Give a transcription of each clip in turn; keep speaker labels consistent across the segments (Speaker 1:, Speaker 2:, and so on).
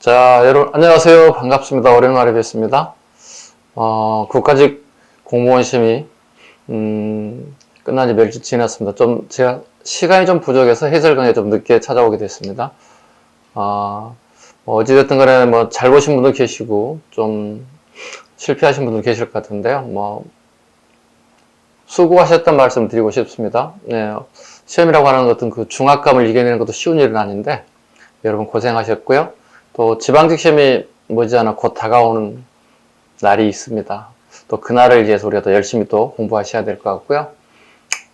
Speaker 1: 자, 여러분, 안녕하세요. 반갑습니다. 오랜만에 뵙습니다. 국가직 공무원 시험이, 끝난 지 며칠 지났습니다. 제가 시간이 좀 부족해서 해설강에 좀 늦게 찾아오게 됐습니다. 어찌됐든 간에 잘 보신 분도 계시고, 좀 실패하신 분도 계실 것 같은데요. 수고하셨단 말씀 드리고 싶습니다. 네, 시험이라고 하는 것은 그 중압감을 이겨내는 것도 쉬운 일은 아닌데, 여러분 고생하셨고요. 또 지방직 시험이 머지않아 곧 다가오는 날이 있습니다. 또 그날을 위해서 우리가 더 열심히 또 공부하셔야 될 것 같고요.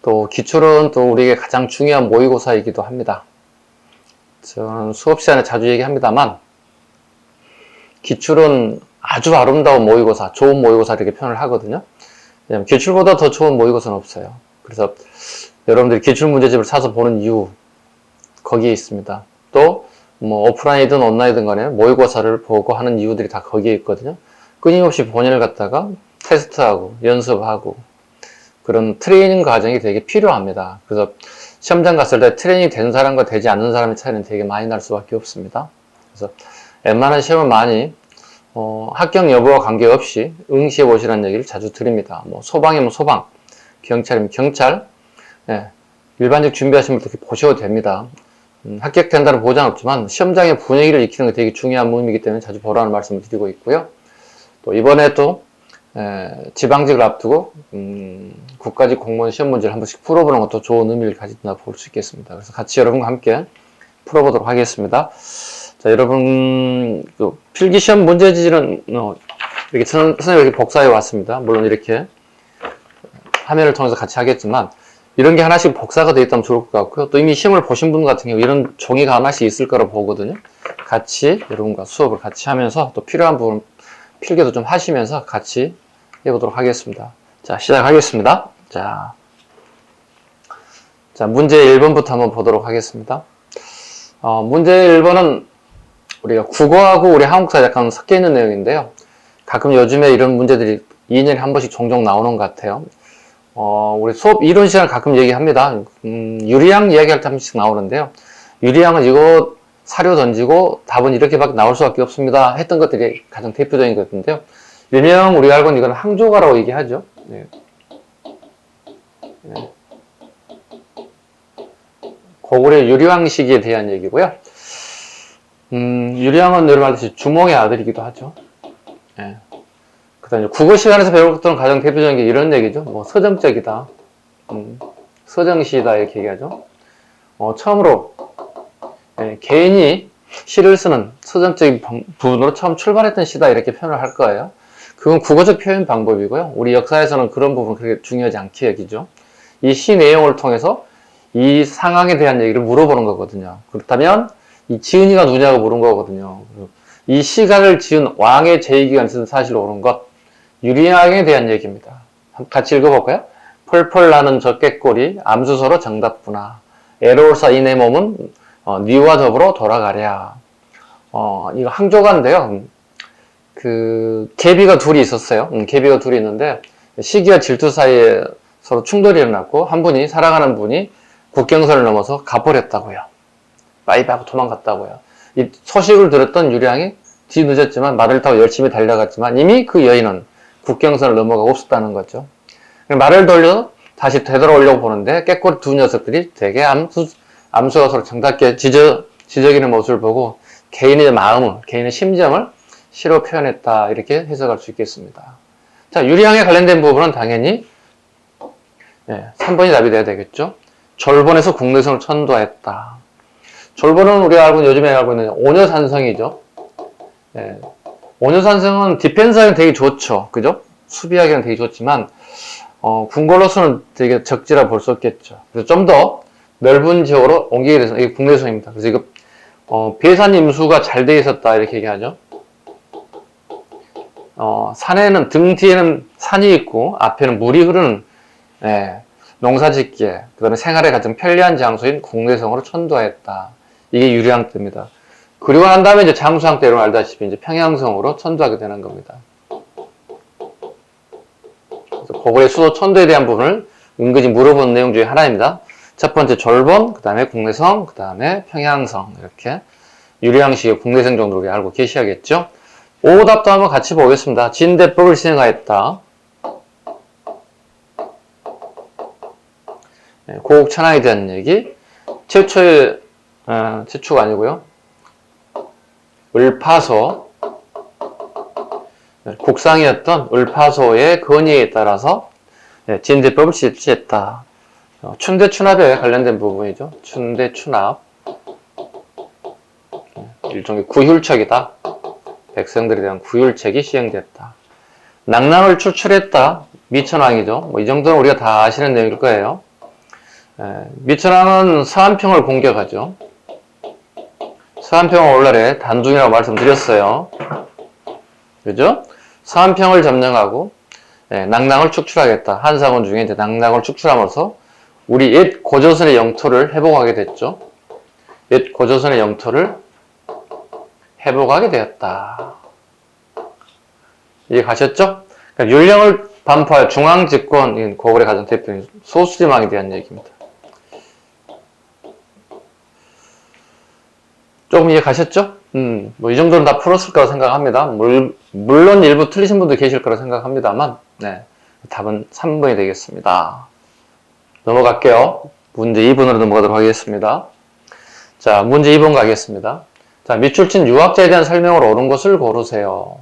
Speaker 1: 또 기출은 또 우리에게 가장 중요한 모의고사이기도 합니다. 저는 수업 시간에 자주 얘기합니다만 기출은 아주 아름다운 모의고사, 좋은 모의고사 이렇게 표현을 하거든요. 왜냐면 기출보다 더 좋은 모의고사는 없어요. 그래서 여러분들이 기출 문제집을 사서 보는 이유 거기에 있습니다. 또 오프라인이든 온라인이든 간에 모의고사를 보고 하는 이유들이 다 거기에 있거든요. 끊임없이 본인을 갖다가 테스트하고 연습하고 그런 트레이닝 과정이 되게 필요합니다. 그래서 시험장 갔을 때 트레이닝 된 사람과 되지 않는 사람의 차이는 되게 많이 날 수밖에 없습니다. 그래서 웬만한 시험을 많이 합격 여부와 관계없이 응시해 보시라는 얘기를 자주 드립니다. 소방이면 소방, 경찰이면 경찰, 네, 일반직 준비하시면 이렇게 보셔도 됩니다. 합격된다는 보장은 없지만 시험장의 분위기를 익히는 게 되게 중요한 모임이기 때문에 자주 보라는 말씀을 드리고 있고요. 또 이번에 또 지방직을 앞두고 국가직 공무원 시험 문제를 한 번씩 풀어보는 것도 좋은 의미를 가진다 볼 수 있겠습니다. 그래서 같이 여러분과 함께 풀어보도록 하겠습니다. 자, 여러분 그 필기시험 문제지는 이렇게 선생님이 이렇게 복사해 왔습니다. 물론 이렇게 화면을 통해서 같이 하겠지만 이런 게 하나씩 복사가 되어 있다면 좋을 것 같고요. 또 이미 시험을 보신 분 같은 경우 이런 종이가 하나씩 있을 거라고 보거든요. 같이 여러분과 수업을 같이 하면서 또 필요한 부분 필기도 좀 하시면서 같이 해보도록 하겠습니다. 자, 시작하겠습니다. 자, 문제 1번부터 한번 보도록 하겠습니다. 문제 1번은 우리가 국어하고 우리 한국사 약간 섞여 있는 내용인데요. 가끔 요즘에 이런 문제들이 2년에 한 번씩 종종 나오는 것 같아요. 우리 수업 이론 시간을 가끔 얘기합니다. 유리항 이야기할 때 한 번씩 나오는데요. 유리항은 이거 사료 던지고 답은 이렇게밖에 나올 수밖에 없습니다. 했던 것들이 가장 대표적인 것인데요. 일명 우리가 알고 있는 이건 항조가라고 얘기하죠. 네. 네. 고구려 유리왕시기에 대한 얘기고요. 유리왕은 여러분 알듯이 주몽의 아들이기도 하죠. 네. 그 다음에 국어 시간에서 배울 것들은 가장 대표적인 게 이런 얘기죠. 서정적이다. 서정시이다. 이렇게 얘기하죠. 처음으로, 개인이 시를 쓰는 서정적인 부분으로 처음 출발했던 시다. 이렇게 표현을 할 거예요. 그건 국어적 표현 방법이고요. 우리 역사에서는 그런 부분은 그렇게 중요하지 않게 여기죠. 이 시 내용을 통해서 이 상황에 대한 얘기를 물어보는 거거든요. 그렇다면, 이 지은이가 누구냐고 물은 거거든요. 이 시가를 지은 왕의 제2기가 있어서 사실 옳은 것. 유리왕에 대한 얘기입니다. 같이 읽어볼까요? 펄펄 나는 저 꾀꼬리 암수서로 정답구나. 애로울사 이내 몸은 니와 더불어 돌아가랴. 이거 항조가인데요. 계비가 둘이 있었어요. 계비가 둘이 있는데 시기와 질투 사이에 서로 충돌이 일어났고 한 분이 사랑하는 분이 국경선을 넘어서 가버렸다고요. 빠이빠이 도망갔다고요. 이 소식을 들었던 유리왕이 뒤늦었지만 말을 타고 열심히 달려갔지만 이미 그 여인은 국경선을 넘어가고 없었다는 거죠. 말을 돌려 다시 되돌아오려고 보는데 꾀꼬리 두 녀석들이 되게 암수가 서로 정답게 지저귀는 모습을 보고 개인의 마음을, 개인의 심정을 시로 표현했다. 이렇게 해석할 수 있겠습니다. 자, 유리왕에 관련된 부분은 당연히 3번이 답이 돼야 되겠죠. 졸본에서 국내성을 천도했다. 졸본은 우리가 요즘에 알고 있는 오녀산성이죠. 오녀산성은 디펜스하기는 되게 좋죠. 그죠? 수비하기는 되게 좋지만, 궁궐로서는 되게 적지라 볼 수 없겠죠. 그래서 좀 더 넓은 지역으로 옮기게 돼서, 이게 국내성입니다. 그래서 이거, 배산 임수가 잘 돼 있었다. 이렇게 얘기하죠. 산에는, 등 뒤에는 산이 있고, 앞에는 물이 흐르는, 농사 짓기에, 그 다음에 생활에 가장 편리한 장소인 국내성으로 천도했다. 이게 유리왕 때입니다. 그리고 난 다음에 이제 장수왕 때 여러분 알다시피 이제 평양성으로 천도하게 되는 겁니다. 그래서 고구려의 수도 천도에 대한 부분을 은근히 물어보는 내용 중에 하나입니다. 첫 번째 졸본, 그 다음에 국내성, 그 다음에 평양성 이렇게 유리항식의 국내생 정도로 알고 계셔야겠죠? 오답도 한번 같이 보겠습니다. 진대법을 시행하였다. 고국천왕에 대한 얘기. 최초가 아니고요. 을파소, 국상이었던 을파소의 건의에 따라서 진대법을 실시했다. 춘대춘합에 관련된 부분이죠. 춘대춘합. 일종의 구휼책이다. 백성들에 대한 구휼책이 시행됐다. 낭랑을 추출했다. 미천왕이죠. 이 정도는 우리가 다 아시는 내용일 거예요. 미천왕은 서한평을 공격하죠. 서한평은 오늘날의 단둥이라고 말씀드렸어요. 그죠? 서한평을 점령하고 낭랑을 축출하겠다. 한사군 중에 이제 낭랑을 축출함으로써 우리 옛 고조선의 영토를 회복하게 됐죠. 옛 고조선의 영토를 회복하게 되었다. 이해 가셨죠? 그러니까 율령을 반포할 중앙집권, 고구려 가장 대표인 소수림왕에 대한 얘기입니다. 조금 이해 가셨죠? 뭐 이 정도는 다 풀었을 거라고 생각합니다. 물론 일부 틀리신 분도 계실 거라고 생각합니다만, 답은 3번이 되겠습니다. 넘어갈게요. 문제 2번으로 넘어가도록 하겠습니다. 자, 문제 2번 가겠습니다. 자, 밑줄 친 유학자에 대한 설명으로 옳은 것을 고르세요.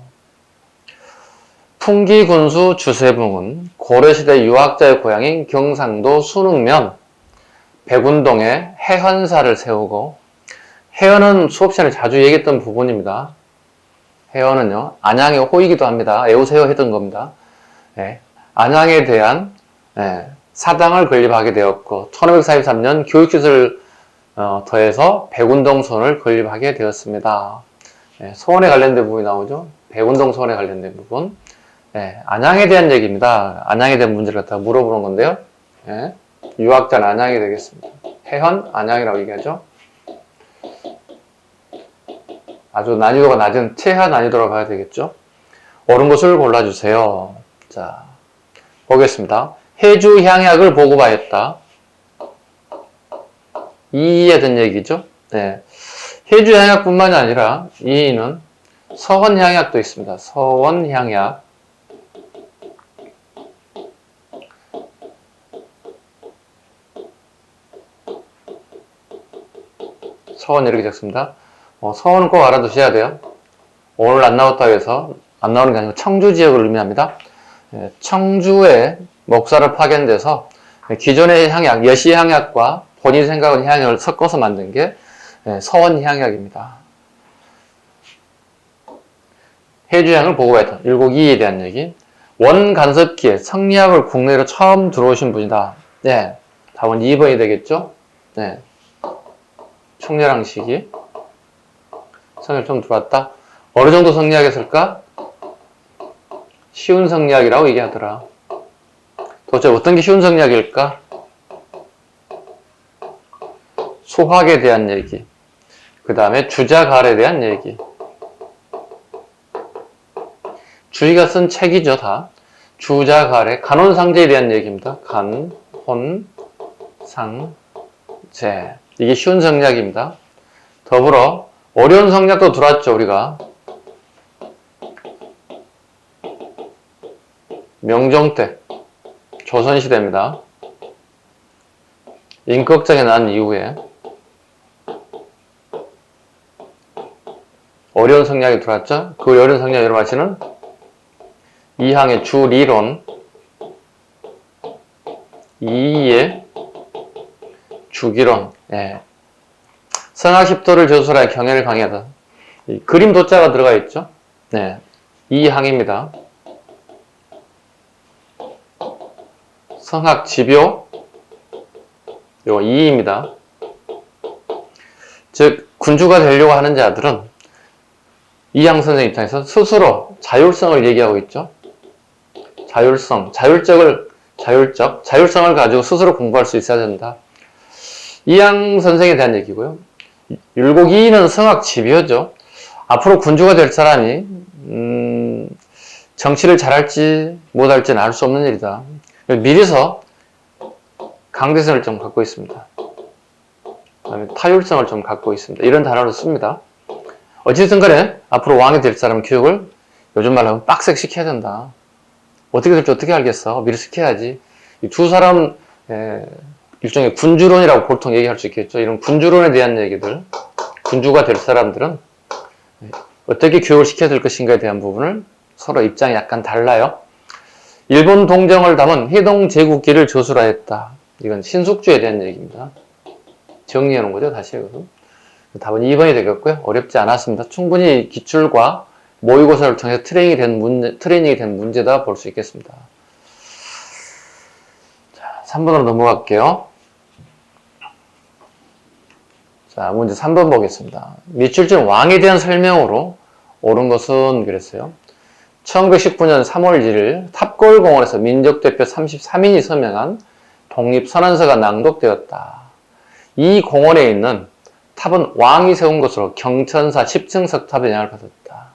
Speaker 1: 풍기군수 주세붕은 고려시대 유학자의 고향인 경상도 순흥면 백운동에 해헌사를 세우고, 해헌은 수업 시간에 자주 얘기했던 부분입니다. 해헌은요, 안양의 호이기도 합니다. 에오세요 했던 겁니다. 안양에 대한 사당을 건립하게 되었고, 1543년 교육시설을 더해서 백운동선을 건립하게 되었습니다. 소원에 관련된 부분이 나오죠. 백운동 소원에 관련된 부분. 안양에 대한 얘기입니다. 안양에 대한 문제를 갖다가 물어보는 건데요. 유학자는 안양이 되겠습니다. 해헌, 안양이라고 얘기하죠. 아주 난이도가 낮은 최하 난이도라고 봐야 되겠죠. 옳은 것을 골라주세요. 자, 보겠습니다. 해주 향약을 보고하였다. 이의에 대한 얘기죠. 해주 향약뿐만이 아니라 이의는 서원 향약도 있습니다. 서원 향약. 서원 이렇게 적습니다. 서원은 꼭 알아두셔야 돼요. 오늘 안 나왔다고 해서 안 나오는 게 아니고 청주 지역을 의미합니다. 청주에 목사를 파견돼서 기존의 향약, 여시 향약과 본인 생각은 향약을 섞어서 만든 게 서원 향약입니다. 해주향을 보고했다. 율곡 2에 대한 얘기. 원간섭기에 성리학을 국내로 처음 들어오신 분이다. 답은 2번이 되겠죠? 청렬왕 시기. 성리학 좀 들어왔다. 어느 정도 성리학했을까? 쉬운 성리학이라고 얘기하더라. 도대체 어떤 게 쉬운 성리학일까? 소학에 대한 얘기. 그 다음에 주자갈에 대한 얘기. 주의가 쓴 책이죠, 다. 주자갈의 간혼상제에 대한 얘기입니다. 간, 혼, 상, 제. 이게 쉬운 성리학입니다. 더불어 어려운 성리학도 들어왔죠, 우리가. 명종 때, 조선시대입니다. 임꺽정이 난 이후에 어려운 성리학이 들어왔죠. 그 어려운 성리학 여러분 아시는 이항의 주리론, 이의 주기론, 성학십도를 저술하여 경애를 강의하다. 그림 도자가 들어가 있죠. 이항입니다. 성학지묘, 요거 이입니다. 즉 군주가 되려고 하는 자들은 이항 선생 입장에서 스스로 자율성을 얘기하고 있죠. 자율성을 가지고 스스로 공부할 수 있어야 된다. 이항 선생에 대한 얘기고요. 율곡 2는 성학지묘죠. 앞으로 군주가 될 사람이 정치를 잘할지 못할지는 알 수 없는 일이다. 미리서 강대성을 좀 갖고 있습니다. 그다음에 타율성을 좀 갖고 있습니다. 이런 단어를 씁니다. 어쨌든 간에 앞으로 왕이 될 사람 교육을 요즘 말로 하면 빡세게 시켜야 된다. 어떻게 될지 어떻게 알겠어? 미리 시켜야지. 이 두 사람 일종의 군주론이라고 보통 얘기할 수 있겠죠. 이런 군주론에 대한 얘기들, 군주가 될 사람들은 어떻게 교육을 시켜야 될 것인가에 대한 부분을 서로 입장이 약간 달라요. 일본 동정을 담은 해동 제국기를 저술하였다. 이건 신숙주에 대한 얘기입니다. 정리해 놓은 거죠, 다시. 답은 2번이 되겠고요. 어렵지 않았습니다. 충분히 기출과 모의고사를 통해서 트레이닝이 된 문제다 볼 수 있겠습니다. 자, 3번으로 넘어갈게요. 자, 문제 3번 보겠습니다. 밑줄 중 왕에 대한 설명으로 옳은 것은 그랬어요. 1919년 3월 1일 탑골공원에서 민족대표 33인이 서명한 독립선언서가 낭독되었다. 이 공원에 있는 탑은 왕이 세운 것으로 경천사 10층석 탑의 영향을 받았다.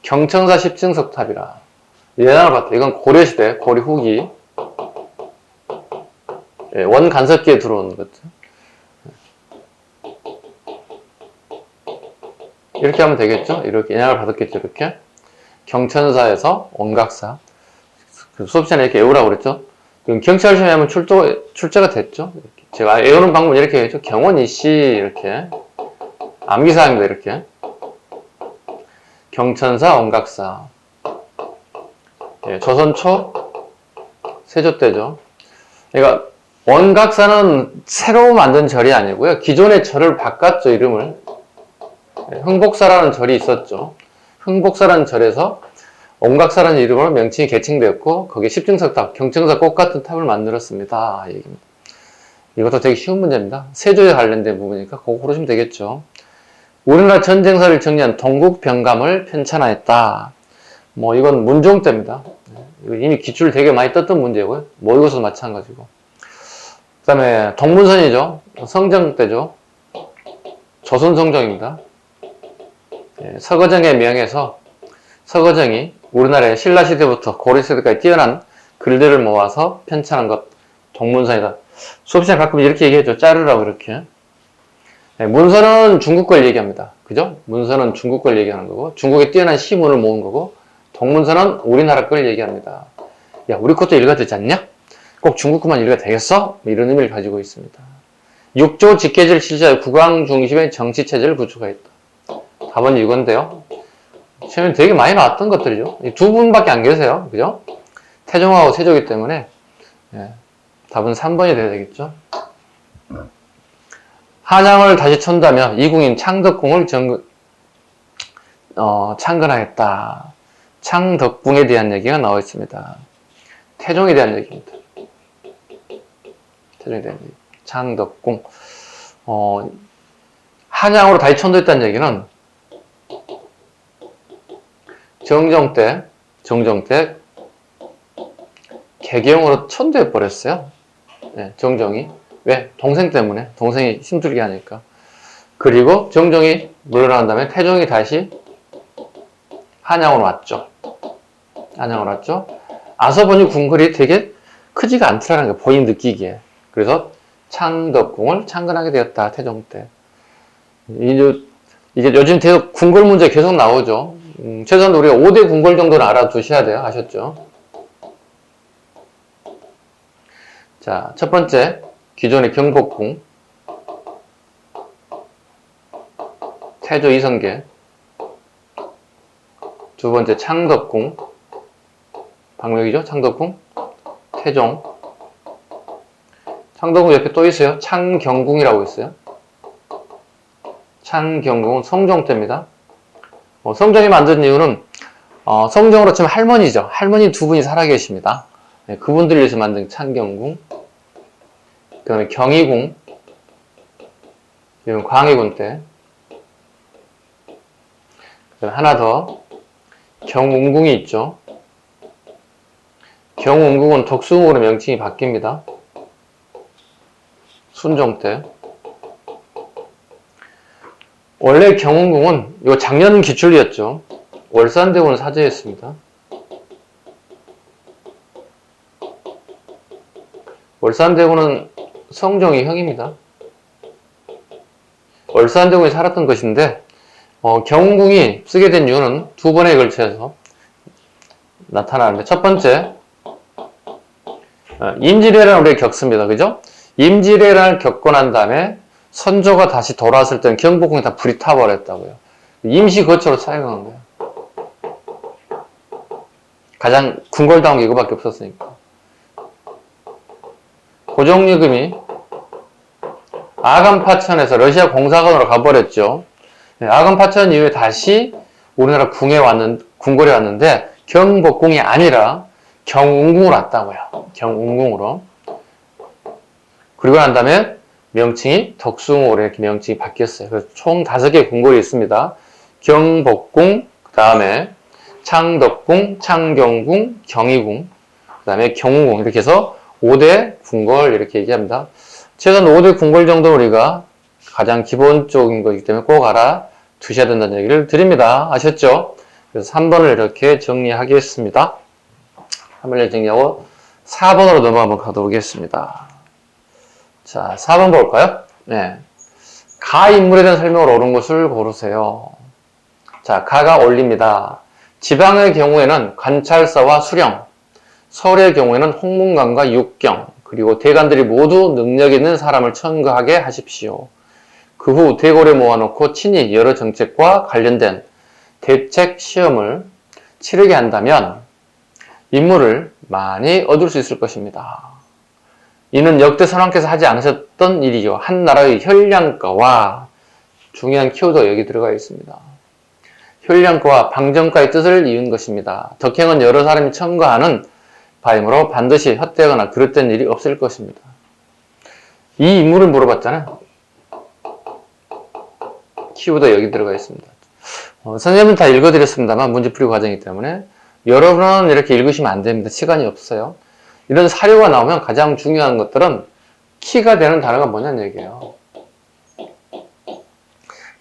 Speaker 1: 경천사 10층석 탑이라 영향을 받다. 이건 고려시대, 고려 후기 원간섭기에 들어온 거죠. 이렇게 하면 되겠죠? 이렇게 영향을 받았겠죠? 이렇게 경천사에서 원각사. 수업 시간에 이렇게 외우라고 그랬죠? 그럼 경찰 시험에 하면 출제가 됐죠? 이렇게. 제가 외우는 방법은 이렇게 했죠. 경원이씨 이렇게 암기사항입니다. 이렇게 경천사 원각사. 조선초 세조 때죠. 그러니까 원각사는 새로 만든 절이 아니고요. 기존의 절을 바꿨죠. 이름을. 흥복사라는 절이 있었죠. 흥복사라는 절에서 원각사라는 이름으로 명칭이 개칭되었고 거기에 십증석탑, 경천사 꽃 같은 탑을 만들었습니다. 얘기입니다. 이것도 되게 쉬운 문제입니다. 세조에 관련된 부분이니까 그거 고르시면 되겠죠. 우리나라 전쟁사를 정리한 동국병감을 편찬하였다. 뭐 이건 문종 때입니다. 이미 기출 되게 많이 떴던 문제고요. 모의고사도 마찬가지고. 그 다음에 동문선이죠. 성정 때죠. 조선성정입니다. 서거정의 명에서 서거정이 우리나라의 신라시대부터 고려시대까지 뛰어난 글들을 모아서 편찬한 것, 동문선이다. 수업시간에 가끔 이렇게 얘기해줘. 자르라고 이렇게. 문서는 중국 걸 얘기합니다. 그죠? 문서는 중국 걸 얘기하는 거고, 중국의 뛰어난 시문을 모은 거고, 동문서는 우리나라 걸 얘기합니다. 야, 우리 것도 읽어야 되지 않냐? 꼭 중국 것만 읽어야 되겠어? 이런 의미를 가지고 있습니다. 6조 직계제를 실시하여 국왕 중심의 정치체제를 구축하였다. 답은 이건데요. 시험에 되게 많이 나왔던 것들이죠. 두 분밖에 안 계세요. 그죠? 태종하고 세조기 때문에 답은 3번이 돼야 되겠죠. 한양을 다시 천다며 이궁인 창덕궁을 창건하였다. 창덕궁에 대한 얘기가 나와 있습니다. 태종에 대한 얘기입니다. 태종에 대한 얘기. 창덕궁. 한양으로 다시 천도했다는 얘기는 정종 때 개경으로 천도해 버렸어요. 정종이. 왜? 동생 때문에. 동생이 힘들게 하니까. 그리고 정종이 물러난 다음에 태종이 다시 한양으로 왔죠. 한양으로 왔죠. 아서 보니 궁궐이 되게 크지가 않더라는 거예요. 본인 느끼기에. 그래서 창덕궁을 창건하게 되었다. 태종 때. 이게 요즘 계속 궁궐 문제 계속 나오죠. 최소한 우리가 5대 궁궐 정도는 알아두셔야 돼요. 아셨죠? 자, 첫 번째 기존의 경복궁, 태조 이성계. 두 번째 창덕궁, 박명이죠? 창덕궁, 태종. 창덕궁 옆에 또 있어요. 창경궁이라고 있어요. 창경궁은 성종 때입니다. 성종이 만든 이유는 성종으로 치면 할머니죠. 할머니 두 분이 살아계십니다. 그분들을 위해서 만든 창경궁. 그 다음에 경희궁, 이건 광해군 때. 그 다음에 하나 더 경운궁이 있죠. 경운궁은 덕수궁으로 명칭이 바뀝니다. 순종 때. 원래 경운궁은 이거 작년 기출이었죠. 월산대군을 사죄했습니다. 월산대군은 성종이 형입니다. 얼산대군이 살았던 것인데 경운궁이 쓰게 된 이유는 두 번에 걸쳐서 나타나는데, 첫 번째, 임질왜란을 우리가 겪습니다. 그죠? 임질왜란을 겪고 난 다음에 선조가 다시 돌아왔을 때는 경복궁이 다 불이 타버렸다고요. 임시 거처로 사용한 거예요. 가장 궁궐다운 게 이거밖에 없었으니까. 고종유금이 아간파천에서 러시아 공사관으로 가버렸죠. 아간파천 이후에 다시 우리나라 궁궐에 왔는데 경복궁이 아니라 경운궁으로 왔다고요. 경운궁으로. 그리고 난 다음에 명칭이 덕숭으로 이렇게 명칭이 바뀌었어요. 그래서 총 5개의 궁궐이 있습니다. 경복궁, 그 다음에 창덕궁, 창경궁, 경희궁, 그 다음에 경운궁, 이렇게 해서 5대 궁궐 이렇게 얘기합니다. 최소한 5대 궁궐 정도 우리가 가장 기본적인 거기 때문에 꼭 알아두셔야 된다는 얘기를 드립니다. 아셨죠? 그래서 3번을 이렇게 정리하겠습니다. 3번을 정리하고 4번으로 넘어가 한번 가보겠습니다. 자, 4번 볼까요? 네. 가 인물에 대한 설명을 옳은 것을 고르세요. 자, 가가 올립니다. 지방의 경우에는 관찰사와 수령, 서울의 경우에는 홍문관과 육경, 그리고 대관들이 모두 능력 있는 사람을 첨가하게 하십시오. 그 후 대궐에 모아놓고 친히 여러 정책과 관련된 대책 시험을 치르게 한다면 인물을 많이 얻을 수 있을 것입니다. 이는 역대 선왕께서 하지 않으셨던 일이죠. 한 나라의 혈량가와 중요한 키워드가 여기 들어가 있습니다. 혈량가와 방정가의 뜻을 이은 것입니다. 덕행은 여러 사람이 첨가하는 바이므로 반드시 헛되거나 그릇된 일이 없을 것입니다. 이 인물을 물어봤잖아요. 키워드가 여기 들어가 있습니다. 선생님은 다 읽어드렸습니다만 문제풀이 과정이기 때문에 여러분은 이렇게 읽으시면 안 됩니다. 시간이 없어요. 이런 사료가 나오면 가장 중요한 것들은 키가 되는 단어가 뭐냐는 얘기예요.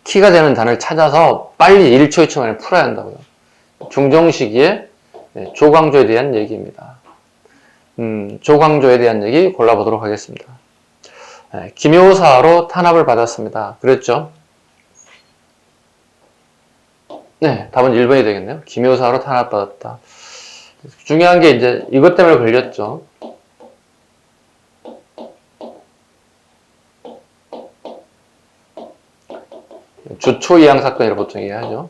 Speaker 1: 키가 되는 단어를 찾아서 빨리 1초, 2초 만에 풀어야 한다고요. 중종시기에 조광조에 대한 얘기입니다. 조광조에 대한 얘기 골라보도록 하겠습니다. 기묘사로 탄압을 받았습니다. 그랬죠? 네, 답은 1번이 되겠네요. 기묘사로 탄압받았다. 중요한 게 이제 이것 때문에 걸렸죠. 조초이양 사건이라고 보통 얘기하죠.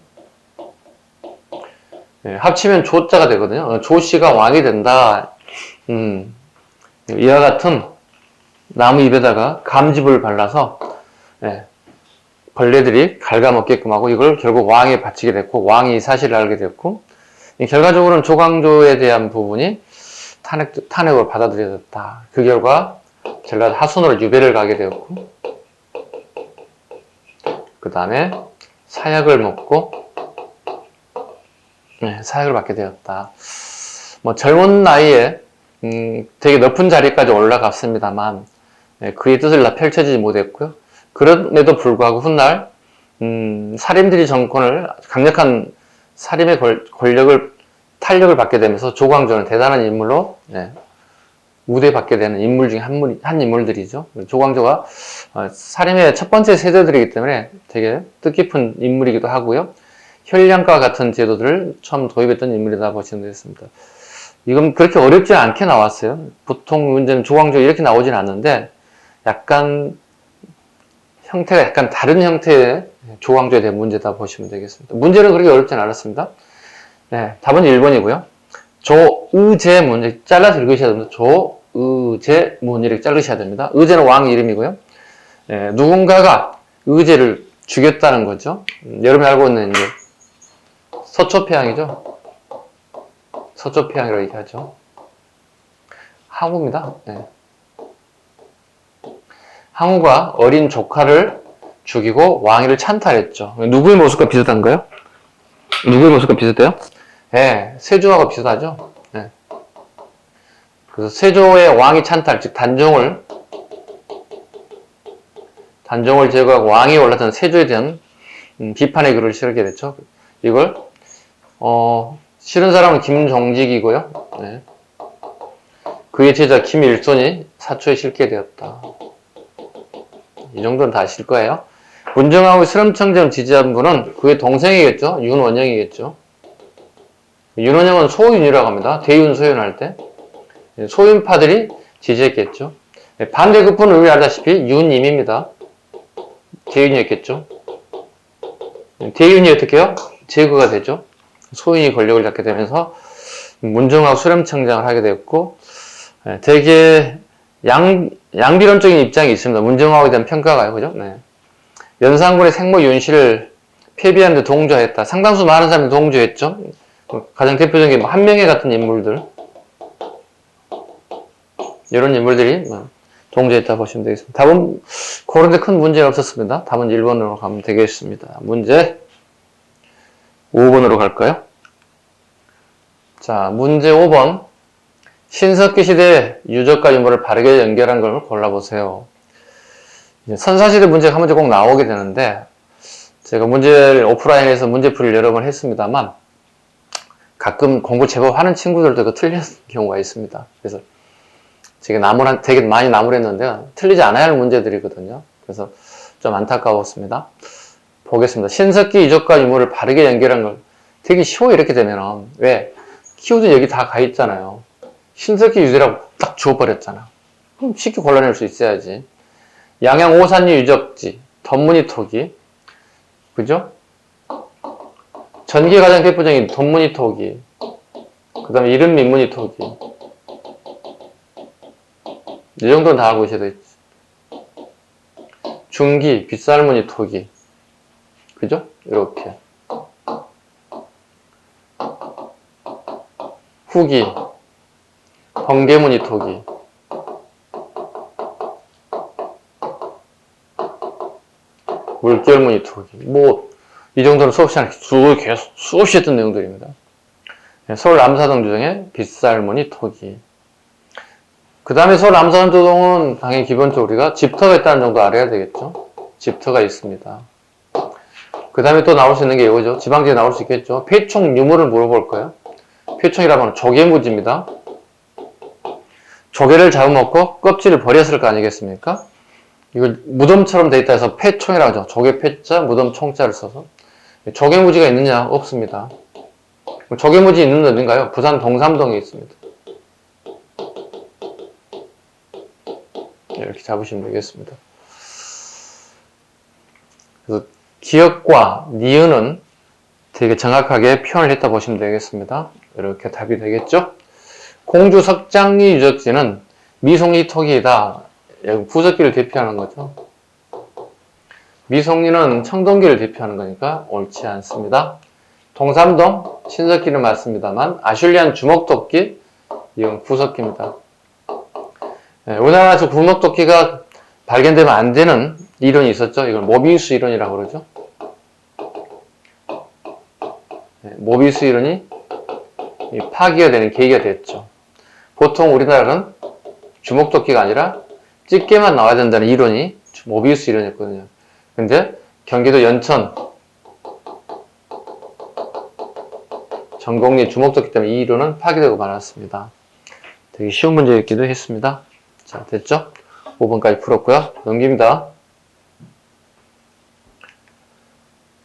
Speaker 1: 네, 합치면 조자가 되거든요. 조씨가 왕이 된다. 이와 같은 나무 잎에다가 감즙을 발라서 벌레들이 갉아먹게끔 하고 이걸 결국 왕에 바치게 됐고 왕이 이 사실을 알게 됐고 결과적으로는 조광조에 대한 부분이 탄핵으로 받아들여졌다. 그 결과 전라도 하순으로 유배를 가게 되었고 그 다음에 사약을 먹고 사약을 받게 되었다. 뭐 젊은 나이에 되게 높은 자리까지 올라갔습니다만 그의 뜻을 다 펼쳐지지 못했고요. 그럼에도 불구하고 훗날 살인들이 정권을 강력한 살인의 탄력을 받게 되면서 조광조는 대단한 인물로 우대받게 되는 인물 중에 한 인물들이죠. 조광조가 살인의 첫 번째 세대들이기 때문에 되게 뜻깊은 인물이기도 하고요. 혈량과 같은 제도들을 처음 도입했던 인물이다 보시면 되겠습니다. 이건 그렇게 어렵지 않게 나왔어요. 보통 문제는 조광조 이렇게 나오진 않는데 약간 형태가 약간 다른 형태의 조광조에 대한 문제다 보시면 되겠습니다. 문제는 그렇게 어렵진 않았습니다. 네, 답은 1번이고요. 조의제문, 이렇게 잘라서 읽으셔야 됩니다. 조의제문 이렇게 자르셔야 됩니다. 의제는 왕 이름이고요. 네, 누군가가 의제를 죽였다는 거죠. 여러분이 알고 있는 이제 서초패양이죠. 서초패양이라고 얘기하죠. 항우입니다. 네. 항우가 어린 조카를 죽이고 왕위를 찬탈했죠. 누구의 모습과 비슷한가요? 누구의 모습과 비슷해요? 네, 세조하고 비슷하죠. 네. 그래서 세조의 왕위 찬탈, 즉 단종을 제거하고 왕위에 올랐던 세조에 대한 비판의 글을 실게 됐죠. 이걸 실은 사람은 김종직이고요. 네. 그의 제자 김일손이 사초에 실게 되었다. 이 정도는 다 아실 거예요. 문정왕후의 수렴청정을 지지한 분은 그의 동생이겠죠. 윤원영이겠죠. 윤원영은 소윤이라고 합니다. 대윤, 소윤 할 때. 소윤파들이 지지했겠죠. 반대급부는 우리 알다시피 윤임입니다. 대윤이었겠죠. 대윤이 어떻게 해요? 제거가 되죠. 소윤이 권력을 잡게 되면서 문정왕후 수렴청정을 하게 됐고, 되게 양비론적인 입장이 있습니다. 문정왕후에 대한 평가가요. 그죠? 네. 연산군의 생모 윤씨를 폐비하는 데 동조했다. 상당수 많은 사람이 동조했죠. 가장 대표적인 한명회 같은 인물들, 이런 인물들이 동조했다 보시면 되겠습니다. 답은 그런데 큰 문제는 없었습니다. 답은 1번으로 가면 되겠습니다. 문제 5번으로 갈까요? 자, 문제 5번. 신석기 시대 유적과 유물을 바르게 연결한 걸 골라보세요. 선사시대 문제가 한 문제 꼭 나오게 되는데, 제가 문제를 오프라인에서 문제풀이를 여러 번 했습니다만, 가끔 공부 제법 하는 친구들도 그 틀린 경우가 있습니다. 그래서 제가 되게 많이 나무랬는데, 틀리지 않아야 할 문제들이거든요. 그래서 좀 안타까웠습니다. 보겠습니다. 신석기 유적과 유물을 바르게 연결한 걸 되게 쉬워, 이렇게 되면은. 왜? 키워드 여기 다 가 있잖아요. 신석기 유적이라고 딱 주워버렸잖아. 그럼 쉽게 골라낼 수 있어야지. 양양 오산리 유적지, 덧무늬 토기, 그죠? 전기의 가장 대표적인 덧무늬 토기, 그 다음에 이름 민무늬 토기. 이 정도는 다 알고 계셔야 되겠지. 중기, 빗살무늬 토기, 그죠? 이렇게. 후기, 번개무늬 토기. 물결무늬 토기. 이 정도는 수없이 수없이 했던 내용들입니다. 서울 남사동 주정의 빗살무늬 토기. 그 다음에 서울 남사동 주정은 당연히 기본적으로 우리가 집터가 있다는 정도 알아야 되겠죠. 집터가 있습니다. 그 다음에 또 나올 수 있는 게 이거죠. 지방지에 나올 수 있겠죠. 폐총 유물을 물어볼 거예요. 폐총이라고 하는 조개무지입니다. 조개를 잡아먹고 껍질을 버렸을 거 아니겠습니까? 이걸 무덤처럼 돼 있다 해서 폐총이라고 하죠. 조개 폐자, 무덤 총자를 써서. 조개무지가 있느냐? 없습니다. 조개무지 있는 데 어딘가요? 부산 동삼동에 있습니다. 이렇게 잡으시면 되겠습니다. 그래서 기역과 니은은 되게 정확하게 표현을 했다 보시면 되겠습니다. 이렇게 답이 되겠죠? 공주 석장리 유적지는 미송리 토기이다. 구석기를 대표하는 거죠. 미송리는 청동기를 대표하는 거니까 옳지 않습니다. 동삼동, 신석기는 맞습니다만 아슐리안 주먹토끼, 이건 구석기입니다. 우리나라에서 주먹토끼가 발견되면 안 되는 이론이 있었죠. 이걸 모비우스 이론이라고 그러죠. 모비우스 이론이 파기가 되는 계기가 됐죠. 보통 우리나라는 주먹토끼가 아니라 집게만 나와야 된다는 이론이 모비우스 이론이었거든요. 근데 경기도 연천 전곡리 주먹토끼 때문에 이 이론은 파기되고 말았습니다. 되게 쉬운 문제였기도 했습니다. 자, 됐죠? 5번까지 풀었고요. 넘깁니다.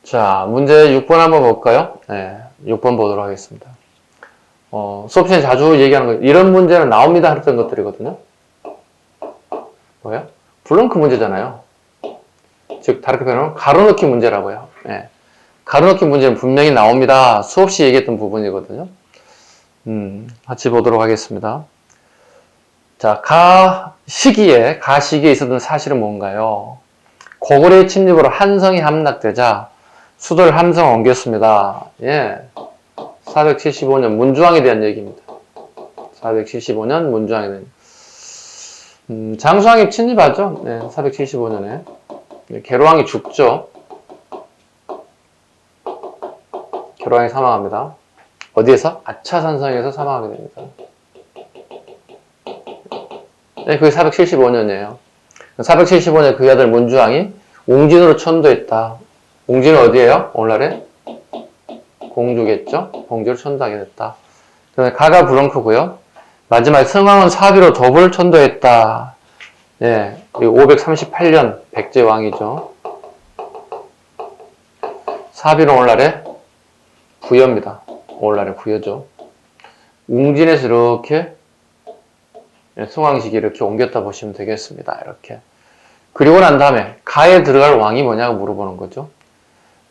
Speaker 1: 자, 문제 6번 한번 볼까요? 네, 6번 보도록 하겠습니다. 수업 시간에 자주 얘기하는 거, 이런 문제는 나옵니다 했던 것들이거든요. 뭐예요? 블렁크 문제잖아요. 즉, 다르게 표현하면 가로넣기 문제라고요. 네. 가로넣기 문제는 분명히 나옵니다. 수없이 얘기했던 부분이거든요. 같이 보도록 하겠습니다. 자, 가시기에 있었던 사실은 뭔가요? 고구려의 침입으로 한성이 함락되자 수도를 함성을 옮겼습니다. 예. 475년 문주왕에 대한 얘기입니다. 475년 문주왕에 대한 장수왕이 침입하죠. 네, 475년에 계로왕이 죽죠. 계로왕이 사망합니다. 어디에서? 아차산성에서 사망하게 됩니다. 네, 그게 475년이에요. 475년 그 아들 문주왕이 옹진으로 천도했다. 옹진은 어디예요? 오늘날에? 공주겠죠? 공주를 천도하게 됐다. 그 다음에 가가 브렁크고요. 마지막에 성왕은 사비로 도부를 천도했다. 예, 538년 백제왕이죠. 사비는 오늘날의 부여입니다. 오늘날의 부여죠. 웅진에서 이렇게 송왕식이 이렇게 옮겼다 보시면 되겠습니다. 이렇게. 그리고 난 다음에 가에 들어갈 왕이 뭐냐고 물어보는 거죠.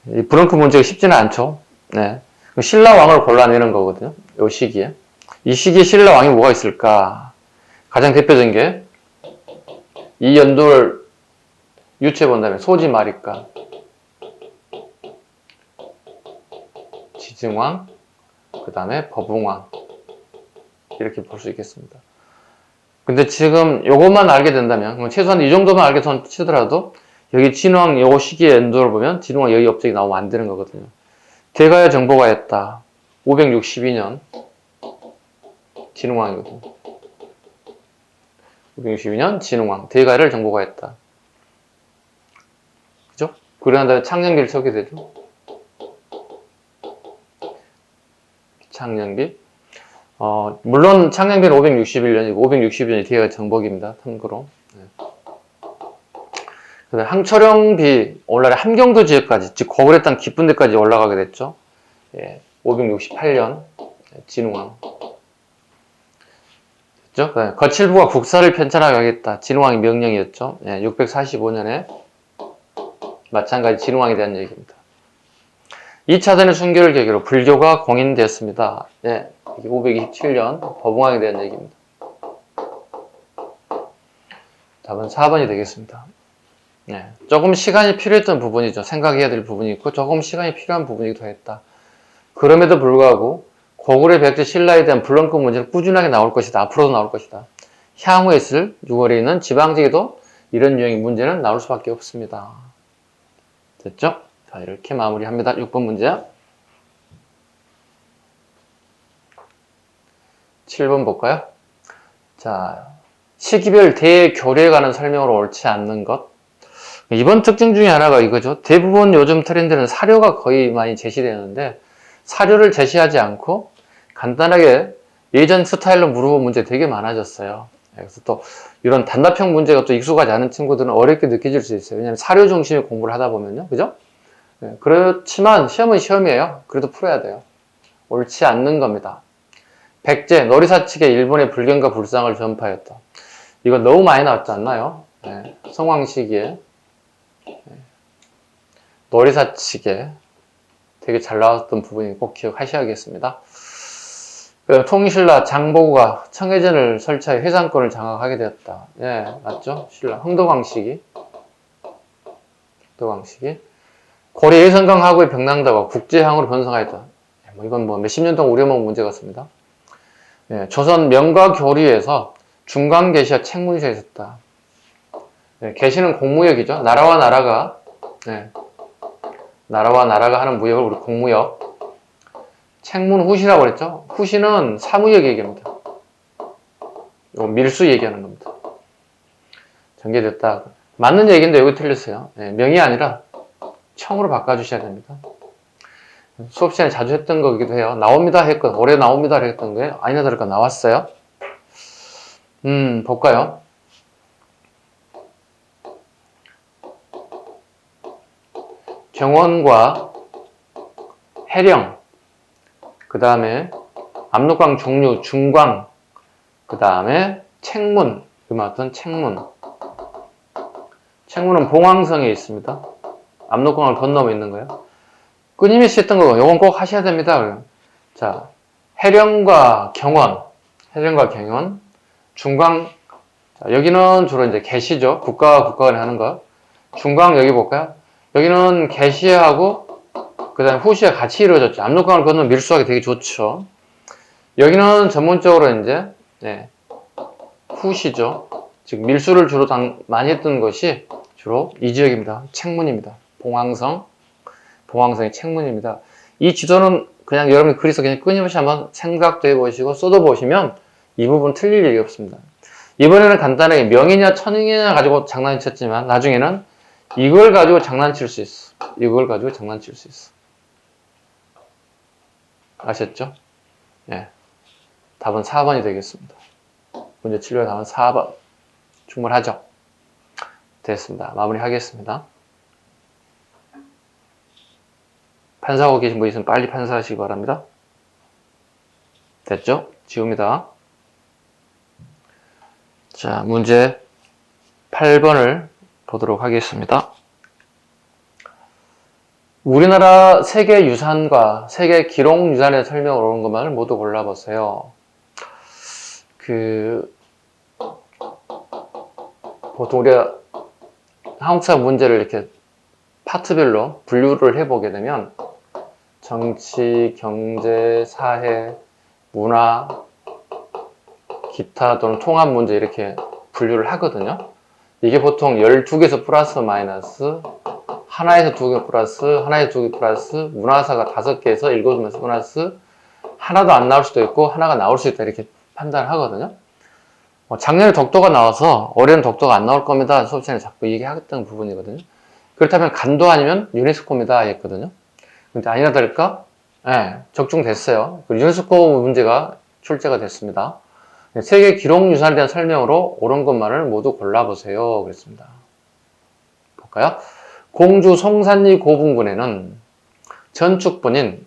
Speaker 1: 이 브렁크 문제가 쉽지는 않죠. 네. 신라 왕을 골라내는 거거든요. 이 시기에. 이 시기에 신라 왕이 뭐가 있을까? 가장 대표적인 게 이 연도를 유추해 본다면 소지마리까, 지증왕, 그 다음에 법웅왕 이렇게 볼 수 있겠습니다. 근데 지금 요것만 알게 된다면 최소한 이 정도만 알게 치더라도 여기 진왕 요 시기의 연도를 보면 진왕 여기 업적이 나오면 안 되는 거거든요. 대가의 정보가 했다. 562년 진흥왕이거든요. 562년 진흥왕 대가를 정보가 했다. 그죠? 그러고 난 다음에 창녕비를 쳐게 되죠. 창녕비. 물론 창녕비는 561년이고 562년이 대가의 정복입니다. 참고로. 네. 그다음에 항철영비 오늘날의 함경도 지역까지 즉 거부를 했던 깊은 데까지 올라가게 됐죠. 예, 568년 진흥왕. 됐죠? 그다음에 거칠부가 국사를 편찬하게 하겠다. 진흥왕의 명령이었죠. 예, 645년에 마찬가지 진흥왕에 대한 얘기입니다. 2차 대전 순교를 계기로 불교가 공인되었습니다. 예, 527년 법웅왕에 대한 얘기입니다. 답은 4번이 되겠습니다. 네, 조금 시간이 필요했던 부분이죠. 생각해야 될 부분이 있고 조금 시간이 필요한 부분이기도 했다. 그럼에도 불구하고 고구려 백제 신라에 대한 블렁크 문제는 꾸준하게 나올 것이다. 앞으로도 나올 것이다. 향후에 있을 6월에 있는 지방직에도 이런 유형의 문제는 나올 수밖에 없습니다. 됐죠? 자, 이렇게 마무리합니다. 6번 문제. 7번 볼까요? 자, 시기별 대교류에 관한 설명으로 옳지 않는 것. 이번 특징 중에 하나가 이거죠. 대부분 요즘 트렌드는 사료가 거의 많이 제시되는데 사료를 제시하지 않고 간단하게 예전 스타일로 물어본 문제 되게 많아졌어요. 그래서 또 이런 단답형 문제가 또 익숙하지 않은 친구들은 어렵게 느껴질 수 있어요. 왜냐하면 사료 중심의 공부를 하다 보면요. 그죠? 네, 그렇지만 시험은 시험이에요. 그래도 풀어야 돼요. 옳지 않는 겁니다. 백제, 너리사 측에 일본의 불경과 불상을 전파했다. 이거 너무 많이 나왔지 않나요? 네, 성왕 시기에 너리사 측에 되게 잘 나왔던 부분이 꼭 기억하셔야겠습니다. 통일신라 장보고가 청해전을 설치하여 해상권을 장악하게 되었다. 예, 맞죠? 신라 흥덕왕 시기. 흥덕왕 시기. 고려 예성강하구의 병랑다가 국제항으로 변성하였다. 이건 뭐 몇십 년 동안 우려먹은 문제 같습니다. 예, 조선 명과 교류에서 중간계시와 책문시가 있었다. 예, 계시는 공무역이죠. 나라와 나라가 하는 무역을 우리 공무역. 책문후시라고 그랬죠. 후시는 사무역 얘기합니다. 밀수 얘기하는 겁니다. 전개됐다. 맞는 얘기인데 여기 틀렸어요. 예, 명이 아니라 청으로 바꿔주셔야 됩니다. 수업 시간에 자주 했던 거기도 해요. 나옵니다 했거든. 올해 나옵니다 했던 거예요. 아니나 다를까 나왔어요. 볼까요? 경원과 해령, 그 다음에 압록강 종류, 중광, 그 다음에 책문, 어떤 책문. 책문은 봉황성에 있습니다. 압록강을 건너면 있는 거예요. 끊임없이 했던 거, 요건 꼭 하셔야 됩니다. 자, 해령과 경원, 중광, 자, 여기는 주로 이제 계시죠. 국가와 국가 간에 하는 거. 중광 여기 볼까요? 여기는 계시하고 그 다음에 후시가 같이 이루어졌죠. 압록강을 건너면 밀수하기 되게 좋죠. 여기는 전문적으로 이제 후시죠. 즉 밀수를 주로 많이 했던 것이 주로 이 지역입니다. 책문입니다. 봉황성이 책문입니다. 이 지도는 그냥 여러분이 그리서 그냥 끊임없이 한번 생각도 해보시고 써도보시면 이 부분 틀릴 일이 없습니다. 이번에는 간단하게 명이냐 천이냐 가지고 장난쳤지만 나중에는 이걸 가지고 장난칠 수 있어. 아셨죠? 예. 답은 4번이 되겠습니다. 문제 7번 답은 4번. 충분하죠? 됐습니다. 마무리하겠습니다. 판사하고 계신 분 있으면 빨리 판사하시기 바랍니다. 됐죠? 지웁니다. 자, 문제 8번을 보도록 하겠습니다. 우리나라 세계유산과 세계 기록유산의 설명을 오는 것만을 모두 골라보세요. 보통 우리가 한국사 문제를 이렇게 파트별로 분류를 해보게 되면 정치, 경제, 사회, 문화, 기타 또는 통합 문제 이렇게 분류를 하거든요. 이게 보통 12개에서 플러스 마이너스, 하나에서 2개 플러스, 하나에서 2개 플러스, 문화사가 5개에서 7개에서 플러스, 하나도 안 나올 수도 있고 하나가 나올 수 있다 이렇게 판단을 하거든요. 작년에 독도가 나와서 올해는 독도가 안 나올 겁니다. 수업 시간에 자꾸 얘기했던 부분이거든요. 그렇다면 간도 아니면 유네스코입니다 했거든요. 근데 아니나 다를까? 네, 적중됐어요. 유네스코 문제가 출제가 됐습니다. 세계 기록유산에 대한 설명으로 옳은 것만을 모두 골라보세요. 그랬습니다. 볼까요? 공주 송산리 고분군에는 전축분은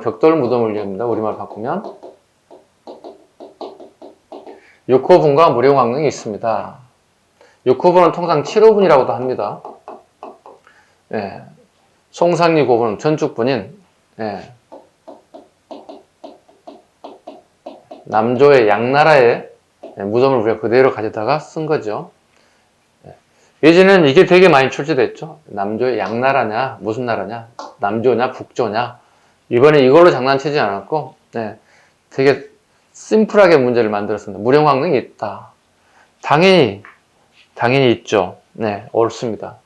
Speaker 1: 벽돌 무덤을 이용합니다. 우리말 바꾸면 6호분과 무령왕릉이 있습니다. 6호분은 통상 7호분이라고도 합니다. 예, 송산리 고분은 전축분인 남조의 양나라의 무덤을 우리가 그대로 가져다가 쓴 거죠. 예전에는 이게 되게 많이 출제됐죠. 남조의 양나라냐, 무슨 나라냐, 남조냐, 북조냐. 이번에 이걸로 장난치지 않았고, 되게 심플하게 문제를 만들었습니다. 무령왕릉이 있다. 당연히 있죠. 네, 옳습니다.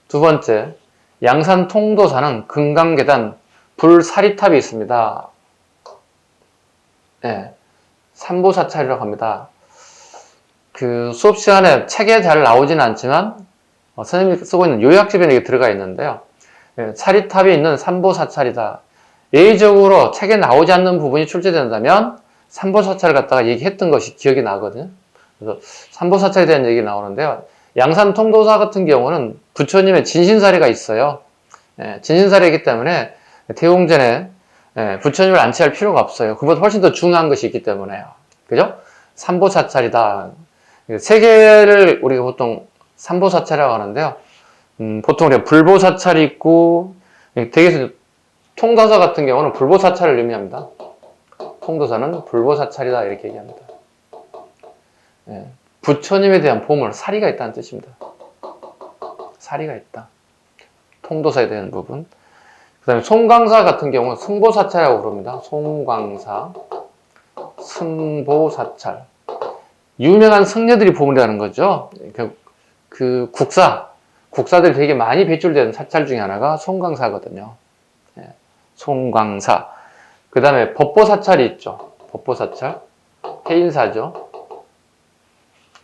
Speaker 1: 두 번째, 양산 통도사는 금강계단 불사리탑이 있습니다. 네, 삼보사찰이라고 합니다. 수업 시간에 책에 잘 나오지는 않지만 선생님이 쓰고 있는 요약집에 이게 들어가 있는데요. 사리탑이 있는 삼보사찰이다. 예의적으로 책에 나오지 않는 부분이 출제된다면 삼보사찰을 갖다가 얘기했던 것이 기억이 나거든요. 그래서 삼보사찰에 대한 얘기 나오는데요. 양산 통도사 같은 경우는 부처님의 진신사례가 있어요. 진신사례이기 때문에 태웅전에 부처님을 안치할 필요가 없어요. 그보다 훨씬 더 중요한 것이 있기 때문에요. 그죠? 삼보사찰이다. 세 개를 우리가 보통 삼보사찰이라고 하는데요. 보통 우리가 불보사찰이 있고, 되게 통도사 같은 경우는 불보사찰을 의미합니다. 통도사는 불보사찰이다 이렇게 얘기합니다. 부처님에 대한 보물, 사리가 있다는 뜻입니다. 사리가 있다. 통도사에 대한 부분. 그 다음에 송광사 같은 경우는 승보사찰이라고 부릅니다. 송광사, 승보사찰. 유명한 승려들이 보물이라는 거죠. 국사들이 되게 많이 배출되는 사찰 중에 하나가 송광사거든요. 송광사. 그 다음에 법보사찰이 있죠. 법보사찰. 해인사죠.